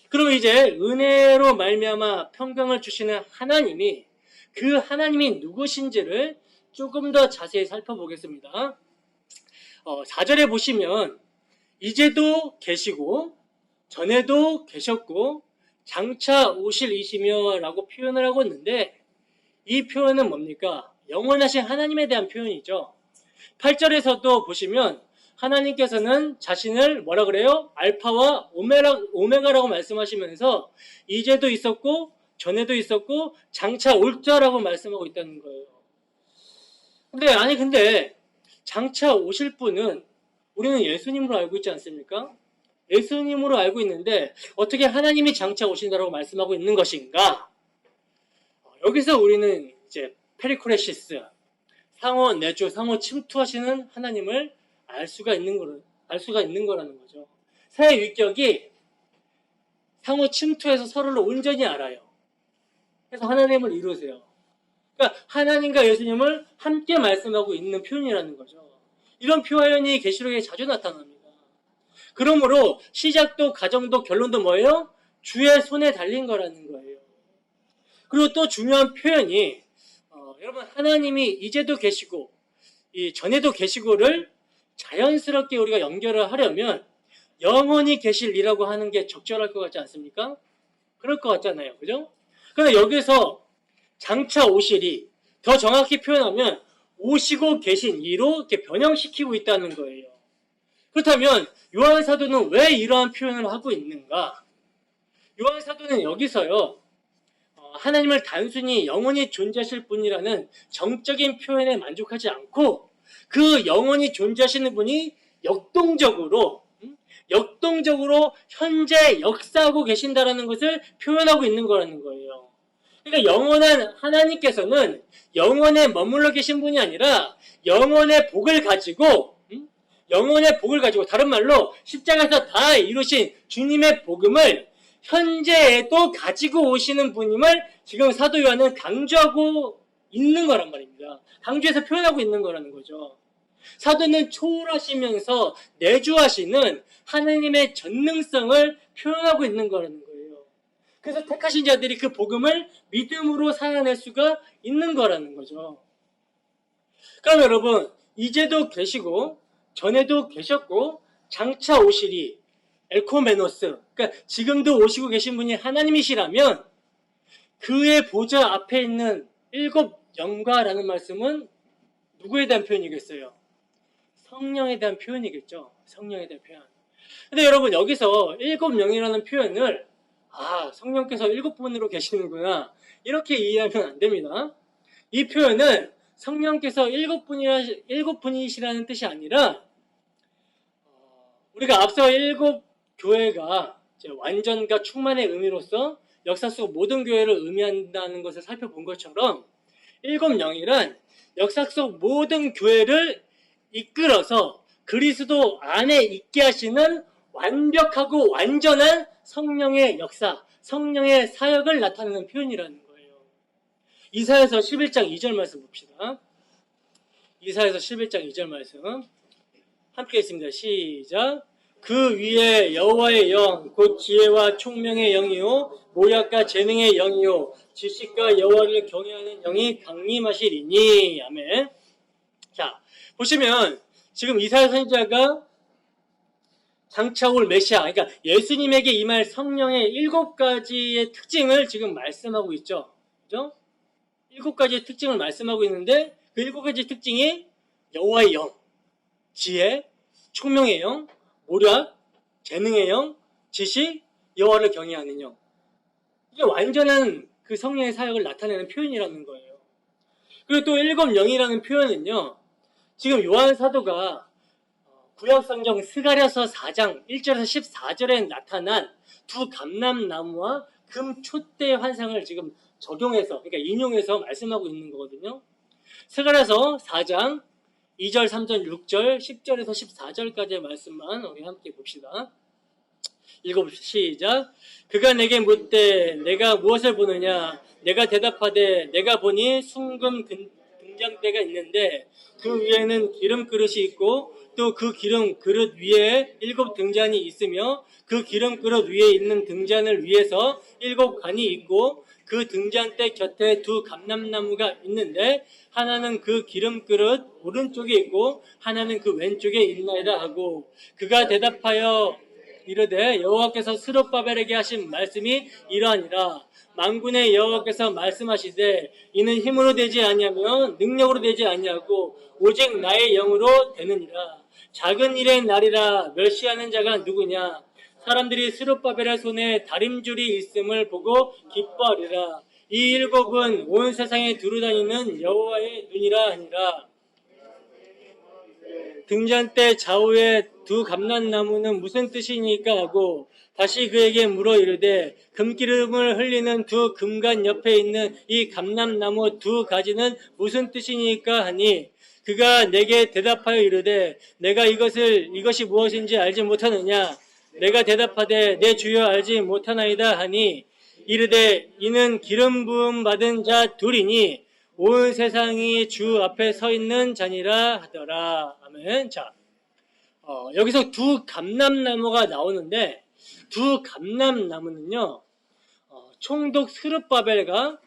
그럼 이제 은혜로 말미암아 평강을 주시는 하나님이, 그 하나님이 누구신지를 조금 더 자세히 살펴보겠습니다. 4절에 보시면 이제도 계시고 전에도 계셨고 장차 오실 이시며 라고 표현을 하고 있는데, 이 표현은 뭡니까? 영원하신 하나님에 대한 표현이죠. 8절에서도 보시면 하나님께서는 자신을 뭐라 그래요? 알파와 오메가라고 말씀하시면서 이제도 있었고 전에도 있었고 장차 올 자라고 말씀하고 있다는 거예요. 근데 장차 오실 분은 우리는 예수님으로 알고 있지 않습니까? 예수님으로 알고 있는데 어떻게 하나님이 장차 오신다라고 말씀하고 있는 것인가? 여기서 우리는 이제 페리코레시스, 상호 내주, 상호 침투하시는 하나님을 알 수가 있는 거라는 거죠. 새 위격이 상호 침투해서 서로를 온전히 알아요. 그래서 하나님을 이루세요. 그러니까 하나님과 예수님을 함께 말씀하고 있는 표현이라는 거죠. 이런 표현이 계시록에 자주 나타납니다. 그러므로 시작도 가정도 결론도 뭐예요? 주의 손에 달린 거라는 거예요. 그리고 또 중요한 표현이 여러분, 하나님이 이제도 계시고 이 전에도 계시고를 자연스럽게 우리가 연결을 하려면 영원히 계실이라고 하는 게 적절할 것 같지 않습니까? 그럴 것 같잖아요. 그죠? 그런데 여기서 장차 오실이, 더 정확히 표현하면 오시고 계신 이로 이렇게 변형시키고 있다는 거예요. 그렇다면 요한 사도는 왜 이러한 표현을 하고 있는가? 요한 사도는 여기서요 하나님을 단순히 영원히 존재하실 분이라는 정적인 표현에 만족하지 않고 그 영원히 존재하시는 분이 역동적으로 현재 역사하고 계신다라는 것을 표현하고 있는 거라는 거예요. 그러니까 영원한 하나님께서는 영원에 머물러 계신 분이 아니라 영원의 복을 가지고, 다른 말로 십자가에서 다 이루신 주님의 복음을 현재에도 가지고 오시는 분임을 지금 사도 요한은 강조하고 있는 거란 말입니다. 강조해서 표현하고 있는 거라는 거죠. 사도는 초월하시면서 내주하시는 하나님의 전능성을 표현하고 있는 거라는 거예요. 그래서 택하신 자들이 그 복음을 믿음으로 살아낼 수가 있는 거라는 거죠. 그럼 여러분, 이제도 계시고 전에도 계셨고 장차 오시리 엘코메노스, 그러니까 지금도 오시고 계신 분이 하나님이시라면 그의 보좌 앞에 있는 일곱 영과라는 말씀은 누구에 대한 표현이겠어요? 성령에 대한 표현이겠죠. 성령에 대한 표현. 근데 여러분, 여기서 일곱 영이라는 표현을 성령께서 일곱 분으로 계시는구나, 이렇게 이해하면 안 됩니다. 이 표현은 성령께서 일곱 분이시라는 뜻이 아니라 우리가 앞서 일곱 교회가 완전과 충만의 의미로서 역사 속 모든 교회를 의미한다는 것을 살펴본 것처럼 일곱 영이란 역사 속 모든 교회를 이끌어서 그리스도 안에 있게 하시는 완벽하고 완전한 성령의 역사, 성령의 사역을 나타내는 표현이라는 거예요. 이사야서 11장 2절 말씀 봅시다. 이사야서 11장 2절 말씀 함께 있습니다. 시작. 그 위에 여호와의 영, 곧 지혜와 총명의 영이요 모략과 재능의 영이요 지식과 여호와를 경외하는 영이 강림하시리니. 아멘. 자, 보시면 지금 이사야 선지자가 장차 올 메시아, 그러니까 예수님에게 임할 성령의 7가지의 특징을 지금 말씀하고 있죠. 그죠? 7가지의 특징을 말씀하고 있는데 그 7가지 특징이 여호와의 영, 지혜, 총명의 영, 모략, 재능의 영, 지식, 여호와를 경외하는 영. 이게 완전한 그 성령의 사역을 나타내는 표현이라는 거예요. 그리고 또 일곱 영이라는 표현은요, 지금 요한 사도가 구약성경 스가랴서 4장 1절에서 14절에 나타난 두 감람나무와 금 촛대의 환상을 지금 적용해서, 그러니까 인용해서 말씀하고 있는 거거든요. 스가랴서 4장 2절, 3절, 6절, 10절에서 14절까지의 말씀만 우리 함께 봅시다. 읽어봅시다. 시작. 그가 내게 묻되 내가 무엇을 보느냐? 내가 대답하되 내가 보니 순금 등잔대가 있는데 그 위에는 기름 그릇이 있고 또 그 기름 그릇 위에 7 등잔이 있으며 그 기름 그릇 위에 있는 등잔을 위에서 7 관이 있고 그 등잔대 곁에 두 감람나무가 있는데 하나는 그 기름 그릇 오른쪽에 있고 하나는 그 왼쪽에 있나이다 하고, 그가 대답하여 이르되 여호와께서 스룹바벨에게 하신 말씀이 이러하니라. 만군의 여호와께서 말씀하시되 이는 힘으로 되지 아니하며 능력으로 되지 아니하고 오직 나의 영으로 되느니라. 작은 일의 날이라. 멸시하는 자가 누구냐? 사람들이 스룹바벨의 손에 다림줄이 있음을 보고 기뻐하리라. 이 7은 온 세상에 두루다니는 여호와의 눈이라 하니라. 등잔대 좌우에 두 감람나무는 무슨 뜻이니까 하고 다시 그에게 물어 이르되 금기름을 흘리는 두 금관 옆에 있는 이 감람나무 2가지는 무슨 뜻이니까 하니, 그가 내게 대답하여 이르되 내가 이것이 무엇인지 알지 못하느냐? 내가 대답하되 내 주여 알지 못하나이다 하니, 이르되 이는 기름 부음 받은 자 둘이니 온 세상이 주 앞에 서 있는 자니라 하더라. 아멘. 자, 여기서 두 감람나무가 나오는데 두 감람나무는요, 총독 스룹바벨과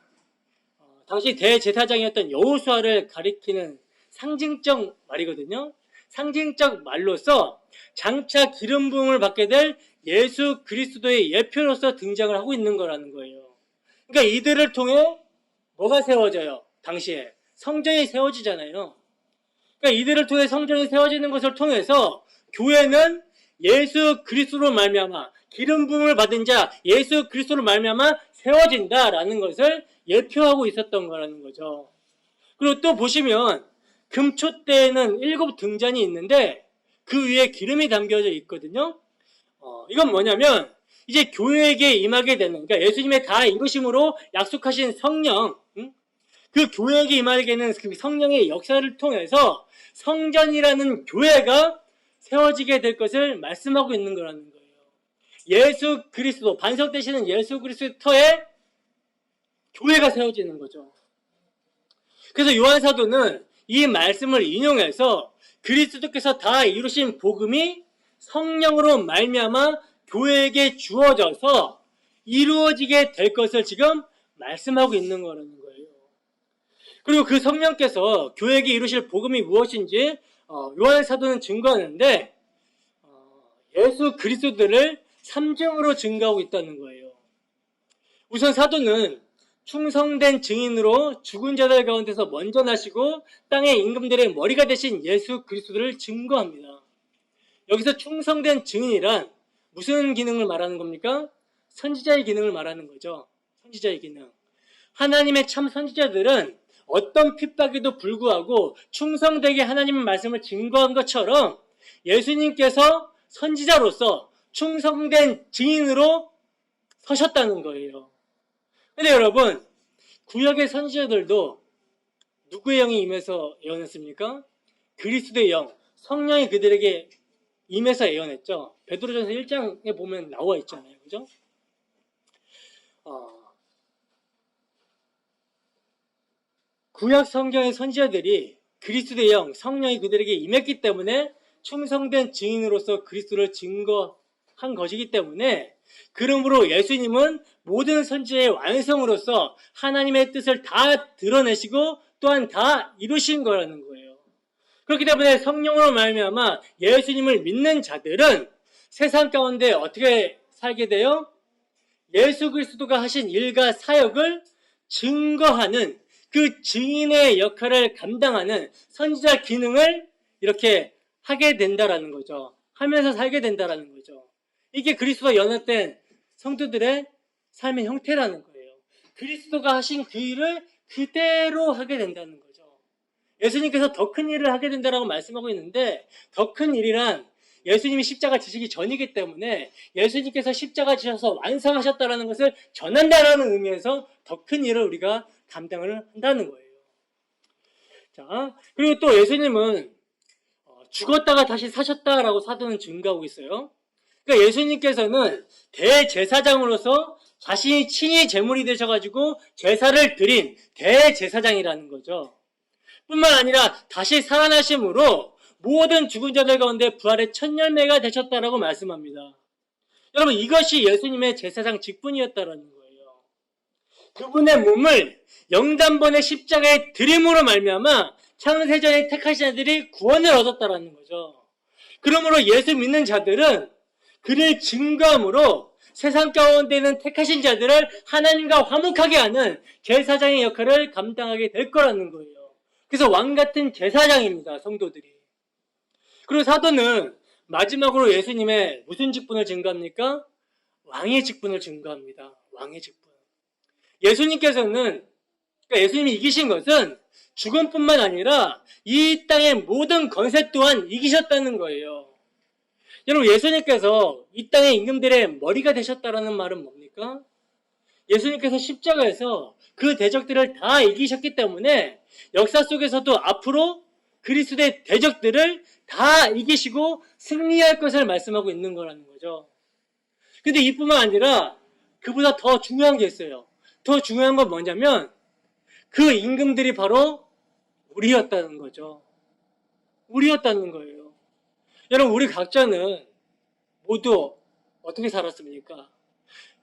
당시 대제사장이었던 여호수아를 가리키는 상징적 말이거든요. 상징적 말로서 장차 기름 부음을 받게 될 예수 그리스도의 예표로서 등장을 하고 있는 거라는 거예요. 그러니까 이들을 통해 뭐가 세워져요? 당시에 성전이 세워지잖아요. 그러니까 이들을 통해 성전이 세워지는 것을 통해서 교회는 예수 그리스도로 말미암아 기름 부음을 받은 자 예수 그리스도로 말미암아 세워진다라는 것을 예표하고 있었던 거라는 거죠. 그리고 또 보시면 금촛대에는 7 등잔이 있는데 그 위에 기름이 담겨져 있거든요. 이건 뭐냐면 이제 교회에게 임하게 되는, 그러니까 예수님의 다 이루심으로 약속하신 성령, 그 교회에게 임하게 되는 그 성령의 역사를 통해서 성전이라는 교회가 세워지게 될 것을 말씀하고 있는 거라는 거예요. 예수 그리스도, 반석되시는 예수 그리스도의 터에 교회가 세워지는 거죠. 그래서 요한 사도는 이 말씀을 인용해서 그리스도께서 다 이루신 복음이 성령으로 말미암아 교회에게 주어져서 이루어지게 될 것을 지금 말씀하고 있는 거라는 거예요. 그리고 그 성령께서 교회에게 이루실 복음이 무엇인지 요한 사도는 증거하는데 예수 그리스도를 3증으로 증거하고 있다는 거예요. 우선 사도는 충성된 증인으로 죽은 자들 가운데서 먼저 나시고 땅의 임금들의 머리가 되신 예수 그리스도를 증거합니다. 여기서 충성된 증인이란 무슨 기능을 말하는 겁니까? 선지자의 기능을 말하는 거죠. 선지자의 기능. 하나님의 참 선지자들은 어떤 핍박에도 불구하고 충성되게 하나님의 말씀을 증거한 것처럼 예수님께서 선지자로서 충성된 증인으로 서셨다는 거예요. 근데 여러분, 구약의 선지자들도 누구의 영이 임해서 예언했습니까? 그리스도의 영, 성령이 그들에게 임해서 예언했죠. 베드로전서 1장에 보면 나와 있잖아요. 그죠? 구약 성경의 선지자들이 그리스도의 영, 성령이 그들에게 임했기 때문에 충성된 증인으로서 그리스도를 증거한 것이기 때문에 그러므로 예수님은 모든 선지자의 완성으로서 하나님의 뜻을 다 드러내시고 또한 다 이루신 거라는 거예요. 그렇기 때문에 성령으로 말미암아 예수님을 믿는 자들은 세상 가운데 어떻게 살게 돼요? 예수 그리스도가 하신 일과 사역을 증거하는 그 증인의 역할을 감당하는 선지자 기능을 이렇게 하게 된다라는 거죠. 하면서 살게 된다라는 거죠. 이게 그리스도와 연합된 성도들의 삶의 형태라는 거예요. 그리스도가 하신 그 일을 그대로 하게 된다는 거죠. 예수님께서 더 큰 일을 하게 된다라고 말씀하고 있는데 더 큰 일이란 예수님이 십자가 지시기 전이기 때문에 예수님께서 십자가 지셔서 완성하셨다는 것을 전한다라는 의미에서 더 큰 일을 우리가 감당을 한다는 거예요. 자, 그리고 또 예수님은 죽었다가 다시 사셨다라고 사도는 증거하고 있어요. 그러니까 예수님께서는 대제사장으로서 자신이 친히 제물이 되셔가지고 제사를 드린 대제사장이라는 거죠. 뿐만 아니라 다시 살아나심으로 모든 죽은 자들 가운데 부활의 첫 열매가 되셨다라고 말씀합니다. 여러분, 이것이 예수님의 제사장 직분이었다라는 거예요. 그분의 몸을 영단번의 십자가에 드림으로 말미암아 창세전에 택하신 자들이 구원을 얻었다라는 거죠. 그러므로 예수 믿는 자들은 그를 증거함으로 세상 가운데 있는 택하신 자들을 하나님과 화목하게 하는 제사장의 역할을 감당하게 될 거라는 거예요. 그래서 왕같은 제사장입니다, 성도들이. 그리고 사도는 마지막으로 예수님의 무슨 직분을 증거합니까? 왕의 직분을 증거합니다. 왕의 직분. 예수님께서는, 그러니까 예수님이 이기신 것은 죽음뿐만 아니라 이 땅의 모든 권세 또한 이기셨다는 거예요. 여러분, 예수님께서 이 땅의 임금들의 머리가 되셨다라는 말은 뭡니까? 예수님께서 십자가에서 그 대적들을 다 이기셨기 때문에 역사 속에서도 앞으로 그리스도의 대적들을 다 이기시고 승리할 것을 말씀하고 있는 거라는 거죠. 근데 이뿐만 아니라 그보다 더 중요한 게 있어요. 더 중요한 건 뭐냐면 그 임금들이 바로 우리였다는 거죠. 우리였다는 거예요. 여러분, 우리 각자는 모두 어떻게 살았습니까?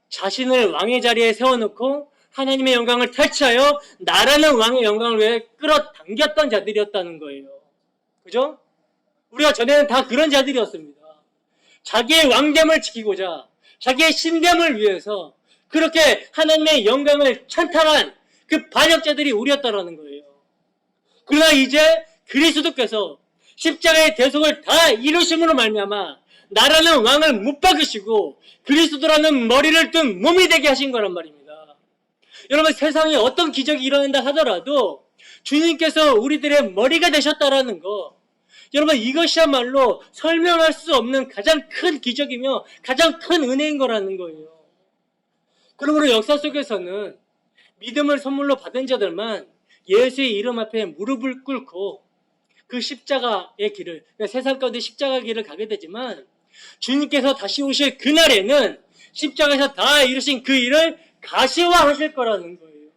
자신을 왕의 자리에 세워놓고 하나님의 영광을 탈취하여 나라는 왕의 영광을 위해 끌어당겼던 자들이었다는 거예요. 그죠? 우리가 전에는 다 그런 자들이었습니다. 자기의 왕됨을 지키고자 자기의 신됨을 위해서 그렇게 하나님의 영광을 찬탈한 그 반역자들이 우리였다라는 거예요. 그러나 이제 그리스도께서 십자가의 대속을 다 이루심으로 말미암아 나라는 왕을 못 박으시고 그리스도라는 머리를 뜬 몸이 되게 하신 거란 말입니다. 여러분, 세상에 어떤 기적이 일어난다 하더라도 주님께서 우리들의 머리가 되셨다라는 거, 여러분, 이것이야말로 설명할 수 없는 가장 큰 기적이며 가장 큰 은혜인 거라는 거예요. 그러므로 역사 속에서는 믿음을 선물로 받은 자들만 예수의 이름 앞에 무릎을 꿇고 그 십자가의 길을, 그러니까 세상 가운데 십자가 길을 가게 되지만 주님께서 다시 오실 그날에는 십자가에서 다 이루신 그 일을 가시화하실 거라는 거예요.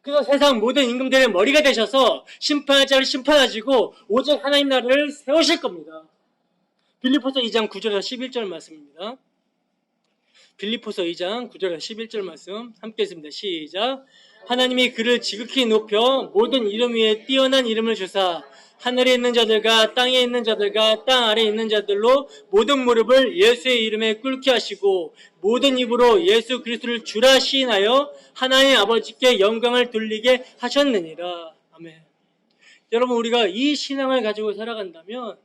그래서 세상 모든 임금들의 머리가 되셔서 심판할 자를 심판하시고 오직 하나님 나라를 세우실 겁니다. 빌립보서 2장 9절에서 11절 말씀입니다. 빌립보서 2장 9절에서 11절 말씀 함께 읽습니다. 시작. 하나님이 그를 지극히 높여 모든 이름 위에 뛰어난 이름을 주사 하늘에 있는 자들과 땅에 있는 자들과 땅 아래에 있는 자들로 모든 무릎을 예수의 이름에 꿇게 하시고 모든 입으로 예수 그리스도를 주라 시인하여 하나님 아버지께 영광을 돌리게 하셨느니라. 아멘. 여러분, 우리가 이 신앙을 가지고 살아간다면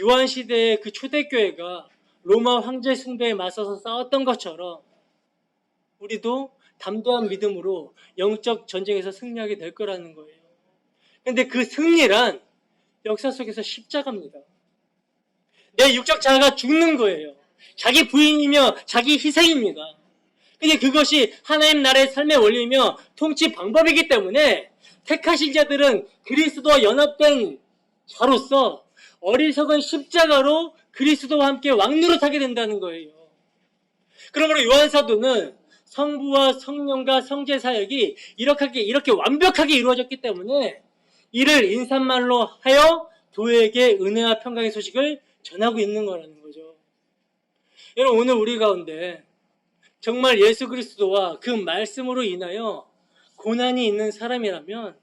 요한시대의 그 초대교회가 로마 황제 숭배에 맞서서 싸웠던 것처럼 우리도 담대한 믿음으로 영적 전쟁에서 승리하게 될 거라는 거예요. 그런데 그 승리란 역사 속에서 십자가입니다. 내 육적 자아가 죽는 거예요. 자기 부인이며 자기 희생입니다. 근데 그것이 하나님 나라의 삶의 원리이며 통치 방법이기 때문에 택하신 자들은 그리스도와 연합된 자로서 어리석은 십자가로 그리스도와 함께 왕노릇하게 된다는 거예요. 그러므로 요한사도는 성부와 성령과 성제 사역이 이렇게 완벽하게 이루어졌기 때문에 이를 인사말로 하여 교회에게 은혜와 평강의 소식을 전하고 있는 거라는 거죠. 여러분, 오늘 우리 가운데 정말 예수 그리스도와 그 말씀으로 인하여 고난이 있는 사람이라면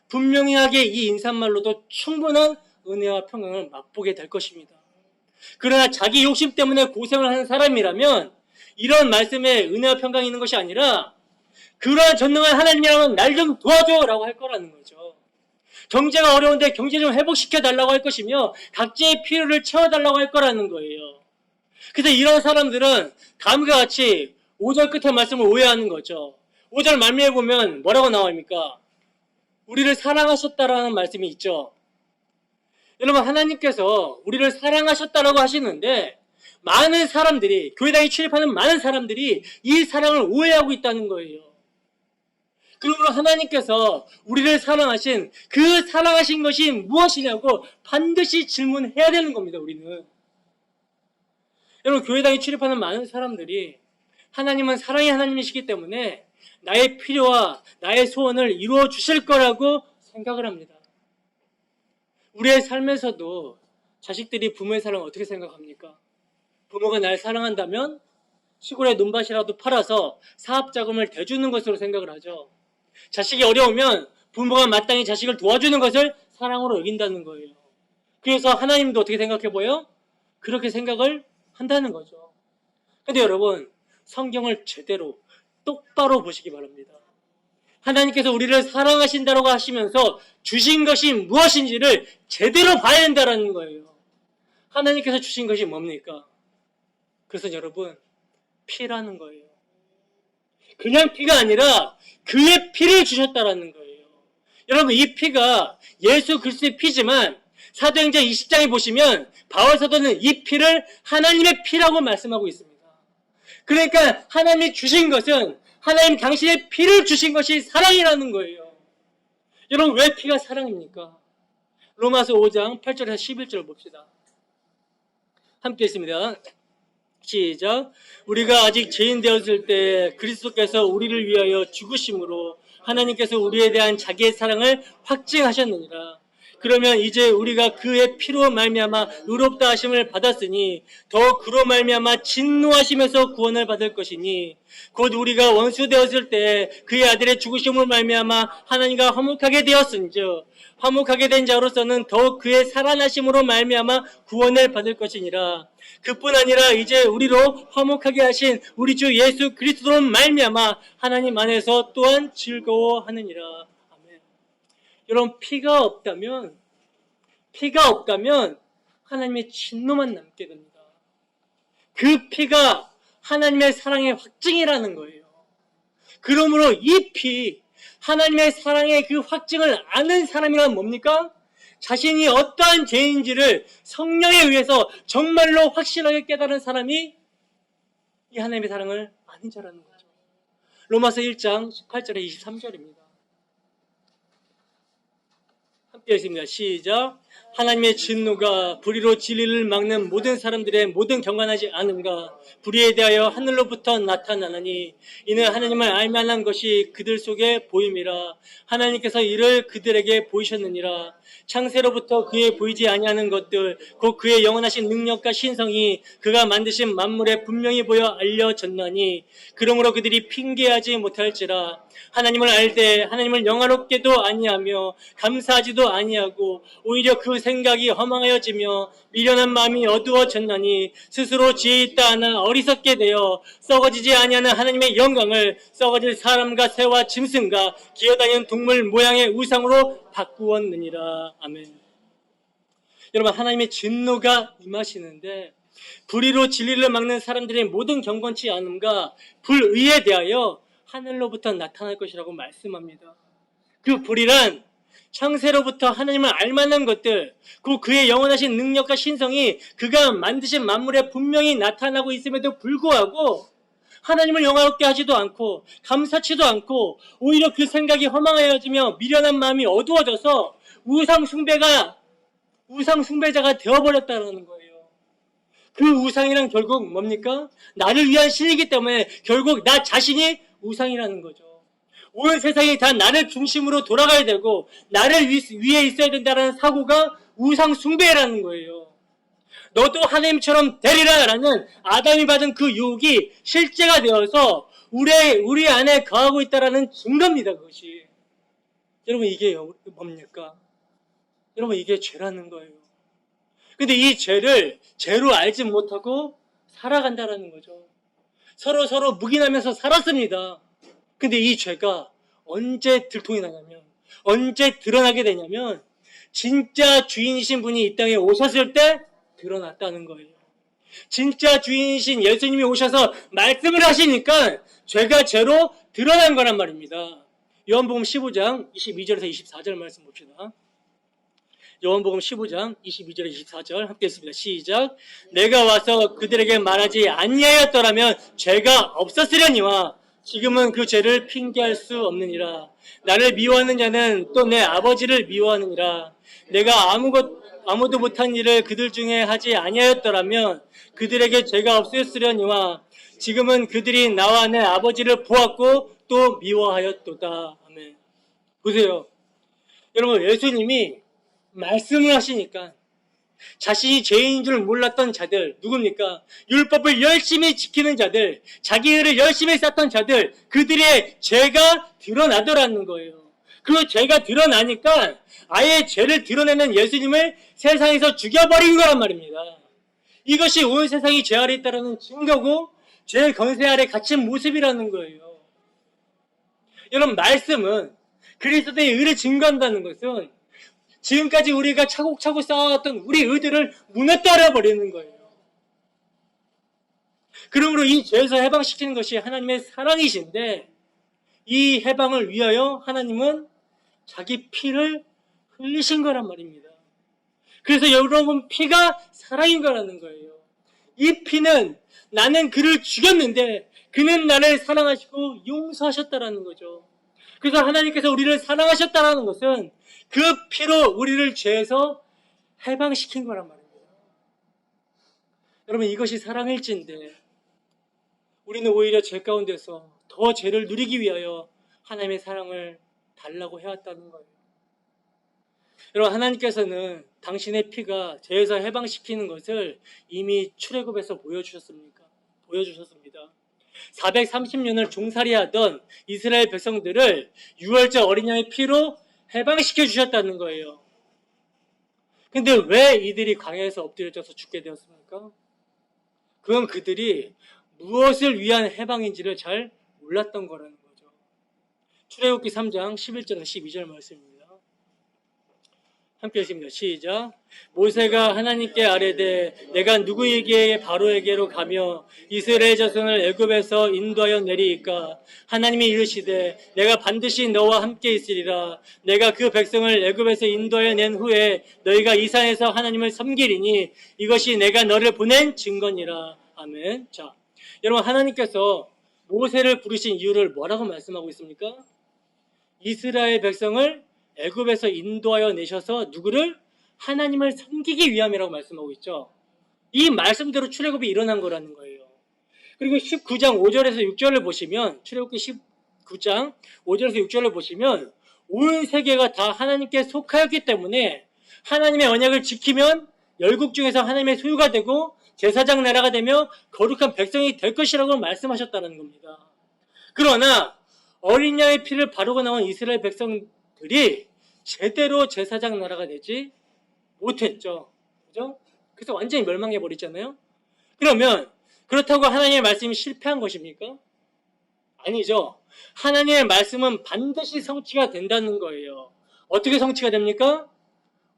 분명하게 이 인사말로도 충분한 은혜와 평강을 맛보게 될 것입니다. 그러나 자기 욕심 때문에 고생을 하는 사람이라면 이런 말씀에 은혜와 평강이 있는 것이 아니라 그러한 전능한 하나님이라면 날 좀 도와줘 라고 할 거라는 거죠. 경제가 어려운데 경제 좀 회복시켜 달라고 할 것이며 각자의 필요를 채워달라고 할 거라는 거예요. 그래서 이런 사람들은 다음과 같이 5절 끝에 말씀을 오해하는 거죠. 5절 말미에 보면 뭐라고 나옵니까? 우리를 사랑하셨다라는 말씀이 있죠. 여러분, 하나님께서 우리를 사랑하셨다라고 하시는데 많은 사람들이, 교회당에 출입하는 많은 사람들이 이 사랑을 오해하고 있다는 거예요. 그러므로 하나님께서 우리를 사랑하신 그 사랑하신 것이 무엇이냐고 반드시 질문해야 되는 겁니다. 우리는. 여러분, 교회당에 출입하는 많은 사람들이 하나님은 사랑의 하나님이시기 때문에 나의 필요와 나의 소원을 이루어 주실 거라고 생각을 합니다. 우리의 삶에서도 자식들이 부모의 사랑을 어떻게 생각합니까? 부모가 날 사랑한다면 시골의 논밭이라도 팔아서 사업자금을 대주는 것으로 생각을 하죠. 자식이 어려우면 부모가 마땅히 자식을 도와주는 것을 사랑으로 여긴다는 거예요. 그래서 하나님도 어떻게 생각해 보여요? 그렇게 생각을 한다는 거죠. 근데 여러분, 성경을 제대로 똑바로 보시기 바랍니다. 하나님께서 우리를 사랑하신다고 하시면서 주신 것이 무엇인지를 제대로 봐야 된다는 거예요. 하나님께서 주신 것이 뭡니까? 그래서 여러분, 피라는 거예요. 그냥 피가 아니라 그의 피를 주셨다라는 거예요. 여러분, 이 피가 예수 그리스도의 피지만 사도행전 20장에 보시면 바울 사도는 이 피를 하나님의 피라고 말씀하고 있습니다. 그러니까 하나님이 주신 것은 하나님 당신의 피를 주신 것이 사랑이라는 거예요. 여러분, 왜 피가 사랑입니까? 로마서 5장 8절에서 11절 봅시다. 함께 있습니다. 시작. 우리가 아직 죄인 되었을 때 그리스도께서 우리를 위하여 죽으심으로 하나님께서 우리에 대한 자기의 사랑을 확증하셨느니라. 그러면 이제 우리가 그의 피로 말미암아 의롭다 하심을 받았으니 더 그로 말미암아 진노하심에서 구원을 받을 것이니 곧 우리가 원수 되었을 때 그의 아들의 죽으심을 말미암아 하나님과 화목하게 되었은즉 화목하게 된 자로서는 더욱 그의 살아나심으로 말미암아 구원을 받을 것이니라. 그뿐 아니라 이제 우리로 화목하게 하신 우리 주 예수 그리스도로 말미암아 하나님 안에서 또한 즐거워하느니라. 아멘. 여러분, 피가 없다면 하나님의 진노만 남게 됩니다. 그 피가 하나님의 사랑의 확증이라는 거예요. 그러므로 이 피, 하나님의 사랑의 그 확증을 아는 사람이란 뭡니까? 자신이 어떠한 죄인지를 성령에 의해서 정말로 확실하게 깨달은 사람이 이 하나님의 사랑을 아는 자라는 거죠. 로마서 1장 18절에 23절입니다. 함께 읽습니다. 시작. 하나님의 진노가 불의로 진리를 막는 모든 사람들의 모든 경건하지 않음과 불의에 대하여 하늘로부터 나타나느니 이는 하나님을 알만한 것이 그들 속에 보임이라. 하나님께서 이를 그들에게 보이셨느니라. 창세로부터 그의 보이지 아니하는 것들 곧 그의 영원하신 능력과 신성이 그가 만드신 만물에 분명히 보여 알려졌나니 그러므로 그들이 핑계하지 못할지라. 하나님을 알되 하나님을 영화롭게도 아니하며 감사하지도 아니하고 오히려 그 생각이 허망하여지며 미련한 마음이 어두워졌나니 스스로 지혜 있다 하나 어리석게 되어 썩어지지 아니하는 하나님의 영광을 썩어질 사람과 새와 짐승과 기어다니는 동물 모양의 우상으로 바꾸었느니라. 아멘. 여러분, 하나님의 진노가 임하시는데 불의로 진리를 막는 사람들의 모든 경건치 않음과 불의에 대하여 하늘로부터 나타날 것이라고 말씀합니다. 그 불의란 창세로부터 하나님을 알만한 것들, 그의 영원하신 능력과 신성이 그가 만드신 만물에 분명히 나타나고 있음에도 불구하고 하나님을 영화롭게 하지도 않고 감사치도 않고 오히려 그 생각이 허망해지며 미련한 마음이 어두워져서 우상 숭배자가 되어버렸다는 거예요. 그 우상이란 결국 뭡니까? 나를 위한 신이기 때문에 결국 나 자신이 우상이라는 거죠. 온 세상이 다 나를 중심으로 돌아가야 되고 나를 위에 있어야 된다는 사고가 우상 숭배라는 거예요. 너도 하나님처럼 되리라라는 아담이 받은 그 유혹이 실제가 되어서 우리 안에 거하고 있다라는 증거입니다. 그것이. 여러분, 이게 뭡니까? 여러분, 이게 죄라는 거예요. 근데 이 죄를 죄로 알지 못하고 살아간다라는 거죠. 서로 묵인하면서 살았습니다. 근데 이 죄가 언제 들통이 나냐면, 언제 드러나게 되냐면 진짜 주인이신 분이 이 땅에 오셨을 때 드러났다는 거예요. 진짜 주인이신 예수님이 오셔서 말씀을 하시니까 죄가 죄로 드러난 거란 말입니다. 요한복음 15장 22절에서 24절 말씀 봅시다. 요한복음 15장 22절에 24절 함께 했습니다. 시작. 내가 와서 그들에게 말하지 아니하였더라면 죄가 없었으려니와 지금은 그 죄를 핑계할 수 없느니라. 나를 미워하는 자는 또 내 아버지를 미워하느니라. 내가 아무도 못한 일을 그들 중에 하지 아니하였더라면 그들에게 죄가 없었으려니와 지금은 그들이 나와 내 아버지를 보았고 또 미워하였도다. 아멘. 보세요. 여러분, 예수님이 말씀을 하시니까 자신이 죄인인 줄 몰랐던 자들, 누굽니까? 율법을 열심히 지키는 자들, 자기 의를 열심히 쌓던 자들, 그들의 죄가 드러나더라는 거예요. 그 죄가 드러나니까 아예 죄를 드러내는 예수님을 세상에서 죽여버린 거란 말입니다. 이것이 온 세상이 죄 아래 있다는 증거고 죄의 권세 아래 갇힌 모습이라는 거예요. 여러분, 말씀은 그리스도의 의를 증거한다는 것은 지금까지 우리가 차곡차곡 쌓아왔던 우리 의들을 무너뜨려 버리는 거예요. 그러므로 이 죄에서 해방시키는 것이 하나님의 사랑이신데 이 해방을 위하여 하나님은 자기 피를 흘리신 거란 말입니다. 그래서 여러분, 피가 사랑인 거라는 거예요. 이 피는 나는 그를 죽였는데 그는 나를 사랑하시고 용서하셨다라는 거죠. 그래서 하나님께서 우리를 사랑하셨다라는 것은 그 피로 우리를 죄에서 해방시킨 거란 말입니다. 여러분, 이것이 사랑일진데 우리는 오히려 죄 가운데서 더 죄를 누리기 위하여 하나님의 사랑을 달라고 해왔다는 거예요. 여러분, 하나님께서는 당신의 피가 죄에서 해방시키는 것을 이미 출애굽에서 보여주셨습니다. 430년을 종살이하던 이스라엘 백성들을 유월절 어린 양의 피로 해방시켜 주셨다는 거예요. 근데 왜 이들이 광야에서 엎드려져서 죽게 되었습니까? 그건 그들이 무엇을 위한 해방인지를 잘 몰랐던 거라는 거죠. 출애굽기 3장 11절에서 12절 말씀입니다. 함께 읽습니다. 시작. 모세가 하나님께 아뢰되 내가 누구에게 바로에게로 가며 이스라엘 자손을 애굽에서 인도하여 내리이까? 하나님이 이르시되 내가 반드시 너와 함께 있으리라. 내가 그 백성을 애굽에서 인도하여 낸 후에 너희가 이 산에서 하나님을 섬기리니 이것이 내가 너를 보낸 증거니라. 아멘. 자, 여러분, 하나님께서 모세를 부르신 이유를 뭐라고 말씀하고 있습니까? 이스라엘 백성을 애굽에서 인도하여 내셔서 누구를? 하나님을 섬기기 위함이라고 말씀하고 있죠. 이 말씀대로 출애굽이 일어난 거라는 거예요. 그리고 19장 5절에서 6절을 보시면, 출애굽기 19장 5절에서 6절을 보시면 온 세계가 다 하나님께 속하였기 때문에 하나님의 언약을 지키면 열국 중에서 하나님의 소유가 되고 제사장 나라가 되며 거룩한 백성이 될 것이라고 말씀하셨다는 겁니다. 그러나 어린 양의 피를 바르고 나온 이스라엘 백성들이 제대로 제사장 나라가 되지 못했죠. 그죠? 그래서 완전히 멸망해 버리잖아요. 그러면 그렇다고 하나님의 말씀이 실패한 것입니까? 아니죠. 하나님의 말씀은 반드시 성취가 된다는 거예요. 어떻게 성취가 됩니까?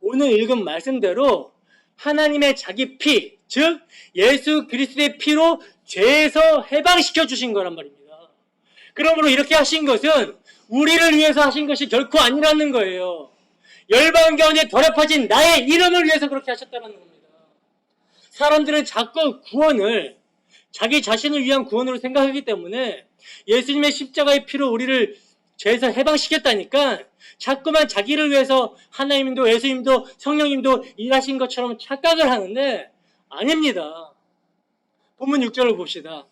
오늘 읽은 말씀대로 하나님의 자기 피, 즉 예수 그리스도의 피로 죄에서 해방시켜 주신 거란 말입니다. 그러므로 이렇게 하신 것은 우리를 위해서 하신 것이 결코 아니라는 거예요. 열방 가운데 더럽혀진 나의 이름을 위해서 그렇게 하셨다는 겁니다. 사람들은 자꾸 구원을 자기 자신을 위한 구원으로 생각하기 때문에 예수님의 십자가의 피로 우리를 죄에서 해방시켰다니까 자꾸만 자기를 위해서 하나님도 예수님도 성령님도 일하신 것처럼 착각을 하는데 아닙니다. 본문 6절을 봅시다.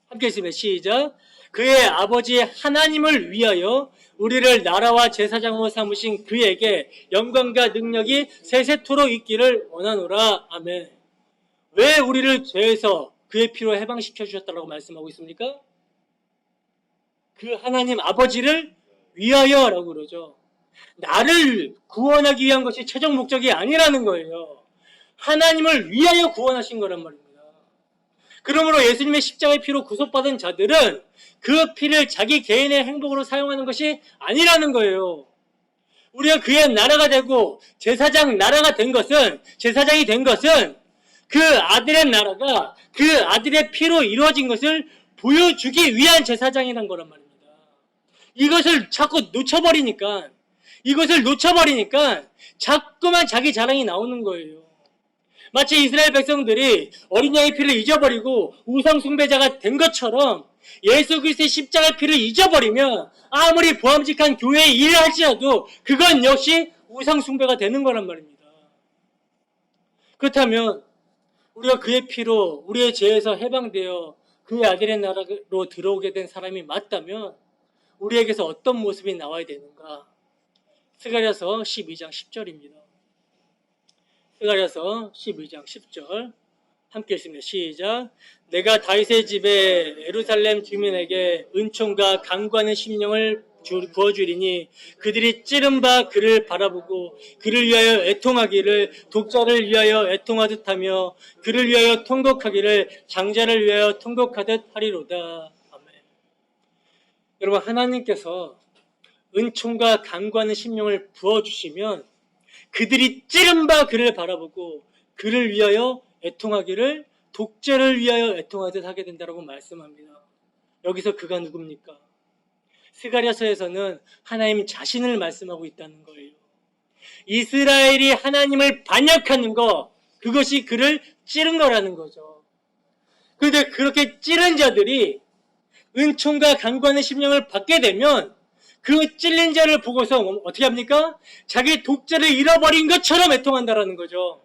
함께 있으면 시작. 그의 아버지 하나님을 위하여 우리를 나라와 제사장으로 삼으신 그에게 영광과 능력이 세세토록 있기를 원하노라. 아멘. 왜 우리를 죄에서 그의 피로 해방시켜 주셨다고 말씀하고 있습니까? 그 하나님 아버지를 위하여라고 그러죠. 나를 구원하기 위한 것이 최종 목적이 아니라는 거예요. 하나님을 위하여 구원하신 거란 말입니다. 그러므로 예수님의 십자가의 피로 구속받은 자들은 그 피를 자기 개인의 행복으로 사용하는 것이 아니라는 거예요. 우리가 그의 나라가 되고 제사장이 된 것은 그 아들의 나라가 그 아들의 피로 이루어진 것을 보여주기 위한 제사장이란 거란 말입니다. 이것을 놓쳐버리니까 자꾸만 자기 자랑이 나오는 거예요. 마치 이스라엘 백성들이 어린 양의 피를 잊어버리고 우상 숭배자가 된 것처럼 예수 그리스도의 십자가의 피를 잊어버리면 아무리 보암직한 교회의 일을 할지라도 그건 역시 우상 숭배가 되는 거란 말입니다. 그렇다면 우리가 그의 피로 우리의 죄에서 해방되어 그의 아들의 나라로 들어오게 된 사람이 맞다면 우리에게서 어떤 모습이 나와야 되는가? 스가랴서 12장 10절입니다. 스가랴서 12장 10절 함께 읽습니다. 시작. 내가 다윗의 집에 예루살렘 주민에게 은총과 강구하는 심령을 부어주리니 그들이 찌른 바 그를 바라보고 그를 위하여 애통하기를 독자를 위하여 애통하듯 하며 그를 위하여 통곡하기를 장자를 위하여 통곡하듯 하리로다. 아멘. 여러분, 하나님께서 은총과 강구하는 심령을 부어주시면 그들이 찌른 바 그를 바라보고 그를 위하여 애통하기를 독자를 위하여 애통하듯 하게 된다고 말씀합니다. 여기서 그가 누굽니까? 스가랴서에서는 하나님 자신을 말씀하고 있다는 거예요. 이스라엘이 하나님을 반역하는 것, 그것이 그를 찌른 거라는 거죠. 그런데 그렇게 찌른 자들이 은총과 간구하는 심령을 받게 되면 그 찔린 자를 보고서 어떻게 합니까? 자기 독자를 잃어버린 것처럼 애통한다라는 거죠.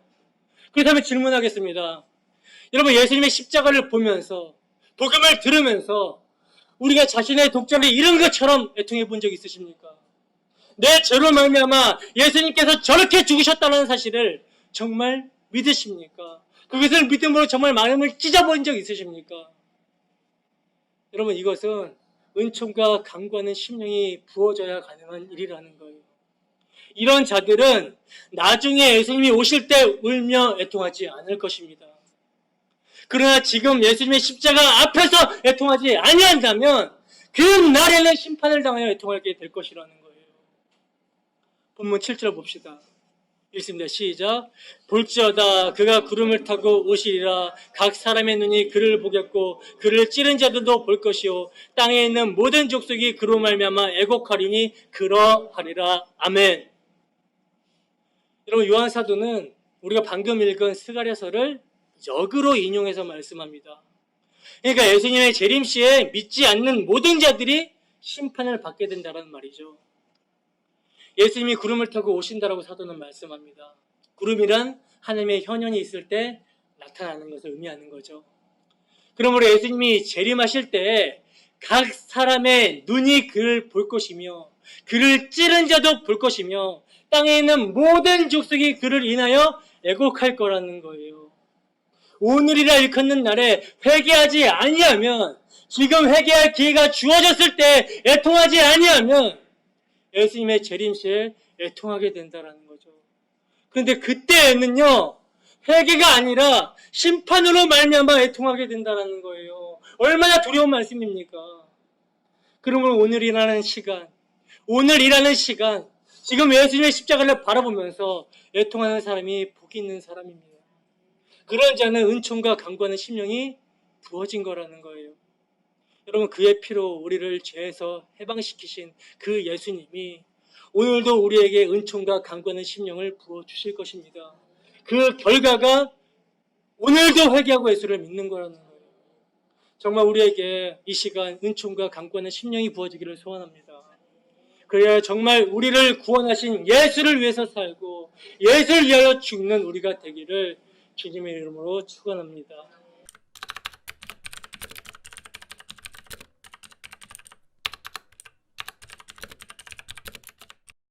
그렇다면 질문하겠습니다. 여러분, 예수님의 십자가를 보면서 복음을 들으면서 우리가 자신의 독자를 잃은 것처럼 애통해 본 적 있으십니까? 내 죄로 말미암아 예수님께서 저렇게 죽으셨다는 사실을 정말 믿으십니까? 그것을 믿음으로 정말 마음을 찢어본 적 있으십니까? 여러분, 이것은 은총과 간구하는 심령이 부어져야 가능한 일이라는 거예요. 이런 자들은 나중에 예수님이 오실 때 울며 애통하지 않을 것입니다. 그러나 지금 예수님의 십자가 앞에서 애통하지 아니한다면 그 날에는 심판을 당하여 애통하게 될 것이라는 거예요. 본문 7절 봅시다. 읽습니다. 시작. 볼지어다 그가 구름을 타고 오시리라. 각 사람의 눈이 그를 보겠고 그를 찌른 자들도 볼 것이요 땅에 있는 모든 족속이 그로 말미암아 애곡하리니 그러하리라. 아멘. 여러분, 요한 사도는 우리가 방금 읽은 스가랴서를 역으로 인용해서 말씀합니다. 그러니까 예수님의 재림시에 믿지 않는 모든 자들이 심판을 받게 된다는 말이죠. 예수님이 구름을 타고 오신다라고 사도는 말씀합니다. 구름이란 하나님의 현현이 있을 때 나타나는 것을 의미하는 거죠. 그러므로 예수님이 재림하실 때 각 사람의 눈이 그를 볼 것이며 그를 찌른 자도 볼 것이며 땅에 있는 모든 족속이 그를 인하여 애곡할 거라는 거예요. 오늘이라 일컫는 날에 회개하지 아니하면, 지금 회개할 기회가 주어졌을 때 애통하지 아니하면 예수님의 재림시에 애통하게 된다라는 거죠. 그런데 그때는요, 회개가 아니라 심판으로 말미암아 애통하게 된다라는 거예요. 얼마나 두려운 말씀입니까? 그러므로 오늘이라는 시간, 지금 예수님의 십자가를 바라보면서 애통하는 사람이 복이 있는 사람입니다. 그런 자는 은총과 강구하는 심령이 부어진 거라는 거예요. 여러분, 그의 피로 우리를 죄에서 해방시키신 그 예수님이 오늘도 우리에게 은총과 강구하는 심령을 부어주실 것입니다. 그 결과가 오늘도 회개하고 예수를 믿는 거라는 거예요. 정말 우리에게 이 시간 은총과 강구하는 심령이 부어지기를 소원합니다. 그래야 정말 우리를 구원하신 예수를 위해서 살고 예수를 위하여 죽는 우리가 되기를 주님의 이름으로 축원합니다.